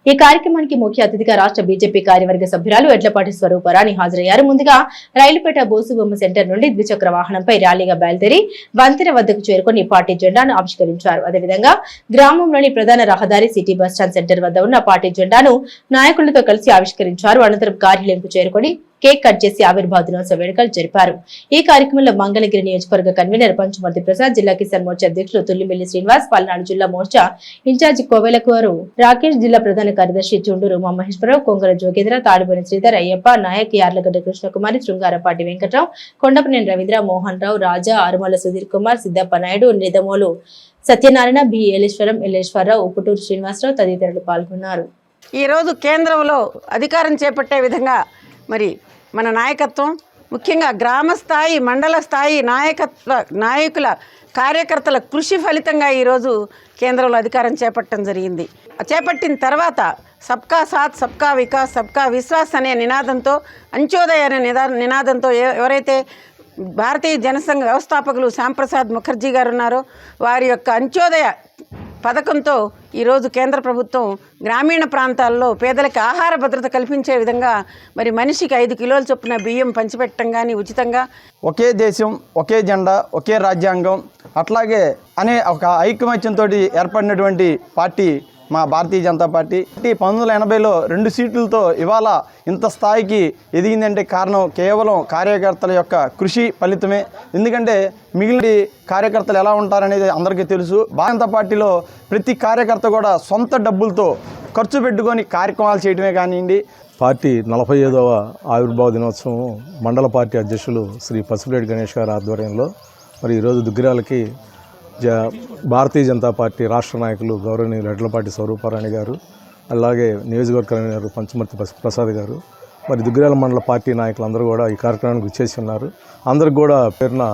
ఈ కార్యక్రమానికి ముఖ్య అతిథిగా రాష్ట్ర బీజేపీ కార్యవర్గ సభ్యురాలు ఎడ్లపాటి స్వరూపరాణి హాజరయ్యారు. ముందుగా రైలుపేట బోసుబొమ్మ సెంటర్ నుండి ద్విచక్ర వాహనంపై ర్యాలీగా బయలుదేరి వంతెన వద్దకు చేరుకుని పార్టీ జెండాను ఆవిష్కరించారు. అదేవిధంగా గ్రామంలోని ప్రధాన రహదారి, సిటీ బస్టాండ్ సెంటర్ వద్ద ఉన్న పార్టీ జెండాను నాయకులతో కలిసి ఆవిష్కరించారు. అనంతరం కార్యాలయంకు చేరుకుని కేక్ కట్ చేసి ఆవిర్భావ దినోత్సవ వేడుకలు జరిపారు. ఈ కార్యక్రమంలో మంగళగిరి నియోజకవర్గ కన్వీనర్ పంచుమర్తి ప్రసాద్, జిల్లా కిసాన్ మోర్చా అధ్యక్షులు తుల్లిమిల్లి శ్రీనివాస్, పల్నాడు జిల్లా మోర్చా ఇన్ఛార్జి కోవెలకూరు రాకేష్, జిల్లా ప్రధాన కార్యదర్శి చుండూరు మహేశ్వరరావు, కొంగర జోగేంద్ర, తాడిబోని శ్రీధర్, అయ్యప్ప నాయక్, యార్లగడ్డ కృష్ణకుమారి, శృంగారపాటి వెంకట్రావు, కొండపనేని రవీంద్ర, మోహన్ రావు, రాజా, ఆరుమల సుధీర్ కుమార్, సిద్దప్ప నాయుడు, నిదమోలు సత్యనారాయణ, బి ఎల్లేశ్వరరావు, ఉప్పుటూరు శ్రీనివాసరావు తదితరులు పాల్గొన్నారు. ఈరోజు కేంద్రంలో అధికారం చేపట్టే విధంగా మరి మన నాయకత్వం, ముఖ్యంగా గ్రామ స్థాయి, మండల స్థాయి నాయకుల కార్యకర్తల కృషి ఫలితంగా ఈరోజు కేంద్రంలో అధికారం చేపట్టడం జరిగింది. చేపట్టిన తర్వాత సబ్కా సాత్, సబ్కా వికాస్, సబ్కా విశ్వాస్ అనే నినాదంతో, అంత్యోదయ అనే నినాదంతో ఎవరైతే భారతీయ జనసంఘ వ్యవస్థాపకులు శ్యాంప్రసాద్ ముఖర్జీ గారు ఉన్నారో వారి యొక్క అంత్యోదయ పథకంతో ఈరోజు కేంద్ర ప్రభుత్వం గ్రామీణ ప్రాంతాల్లో పేదలకు ఆహార భద్రత కల్పించే విధంగా మరి మనిషికి 5 కిలోల చొప్పున బియ్యం పంచిపెట్టడం కానీ ఉచితంగా, ఒకే దేశం, ఒకే జెండా, ఒకే రాజ్యాంగం, అట్లాగే అనే ఒక ఐకమత్యంతో ఏర్పడినటువంటి పార్టీ మా భారతీయ జనతా పార్టీ. 1980లో 2 సీట్లతో ఇవాళ ఇంత స్థాయికి ఎదిగిందంటే కారణం కేవలం కార్యకర్తల యొక్క కృషి ఫలితమే. ఎందుకంటే మిగిలిన కార్యకర్తలు ఎలా ఉంటారనేది అందరికీ తెలుసు. భారతీయ జనతా పార్టీలో ప్రతి కార్యకర్త కూడా సొంత డబ్బులతో ఖర్చు పెట్టుకొని కార్యక్రమాలు చేయడమే కానివ్వండి. పార్టీ 45వ ఆవిర్భావ దినోత్సవం మండల పార్టీ అధ్యక్షులు శ్రీ పసుపులేటి గణేష్ గారి ఆధ్వర్యంలో మరి ఈరోజు దుగ్గిరాలకి భారతీయ జనతా పార్టీ రాష్ట్ర నాయకులు గౌరవనీయులు ఎడ్లపాటి స్వరూపారాణి గారు, అలాగే నియోజకవర్గ కన్వీనర్ పంచుమర్తి ప్రసాద్ గారు, మరి దుగ్గిరాల మండల పార్టీ నాయకులు అందరూ కూడా ఈ కార్యక్రమానికి వచ్చేసి ఉన్నారు. అందరికి కూడా పేరున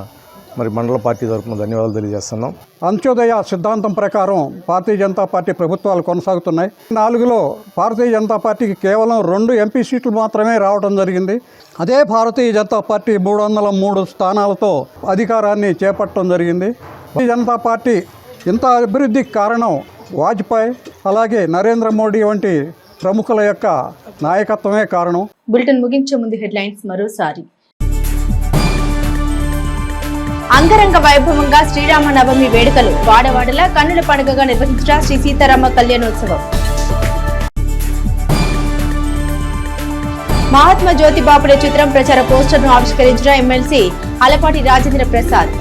మరి మండల పార్టీ తరఫున ధన్యవాదాలు తెలియజేస్తున్నాం. అంత్యోదయ సిద్ధాంతం ప్రకారం భారతీయ జనతా పార్టీ ప్రభుత్వాలు కొనసాగుతున్నాయి. 4లో భారతీయ జనతా పార్టీకి కేవలం 2 ఎంపీ సీట్లు మాత్రమే రావడం జరిగింది. అదే భారతీయ జనతా పార్టీ 303 స్థానాలతో అధికారాన్ని చేపట్టడం జరిగింది. భారతీయ జనతా పార్టీ ఇంత అభివృద్ధికి కారణం వాజ్పేయి అలాగే నరేంద్ర మోడీ వంటి ప్రముఖుల యొక్క నాయకత్వమే కారణం. బులెటిన్ ముగించే ముందు హెడ్లైన్స్ మరోసారి. అంగరంగ వైభవంగా శ్రీరామ నవమి వేడుకలు వాడవాడలా కన్నుల పండుగగా నిర్వహించిన శ్రీ సీతారామ కళ్యాణోత్సవం. మహాత్మా జ్యోతి బాపులే చిత్రం ప్రచార పోస్టర్ను ఆవిష్కరించిన ఎమ్మెల్సీ అలపాటి రాజేంద్ర ప్రసాద్.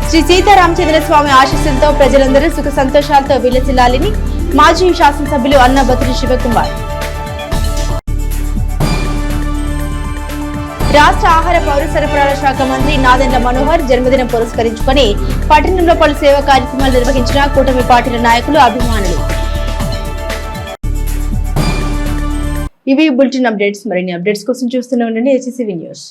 శ్రీ సీతారామచంద్ర స్వామి ఆశీస్సులతో ప్రజలందరూ సుఖ సంతోషాలతో విలసిల్లాలని మాజీ శాసనసభ్యులు అన్న బతురి శివకుమార్. రాష్ట్ర ఆహార పౌర సరఫరాల శాఖ మంత్రి నాదెండ్ల మనోహర్ జన్మదినం పురస్కరించుకుని పట్టణంలో పలు సేవా కార్యక్రమాలు నిర్వహించిన కూటమి పార్టీల నాయకులు, అభిమానులు. ఇవి బులెటిన్ అప్డేట్స్. మరిన్ని అప్డేట్స్ కోసం చూస్తూనే ఉండండి HCV న్యూస్.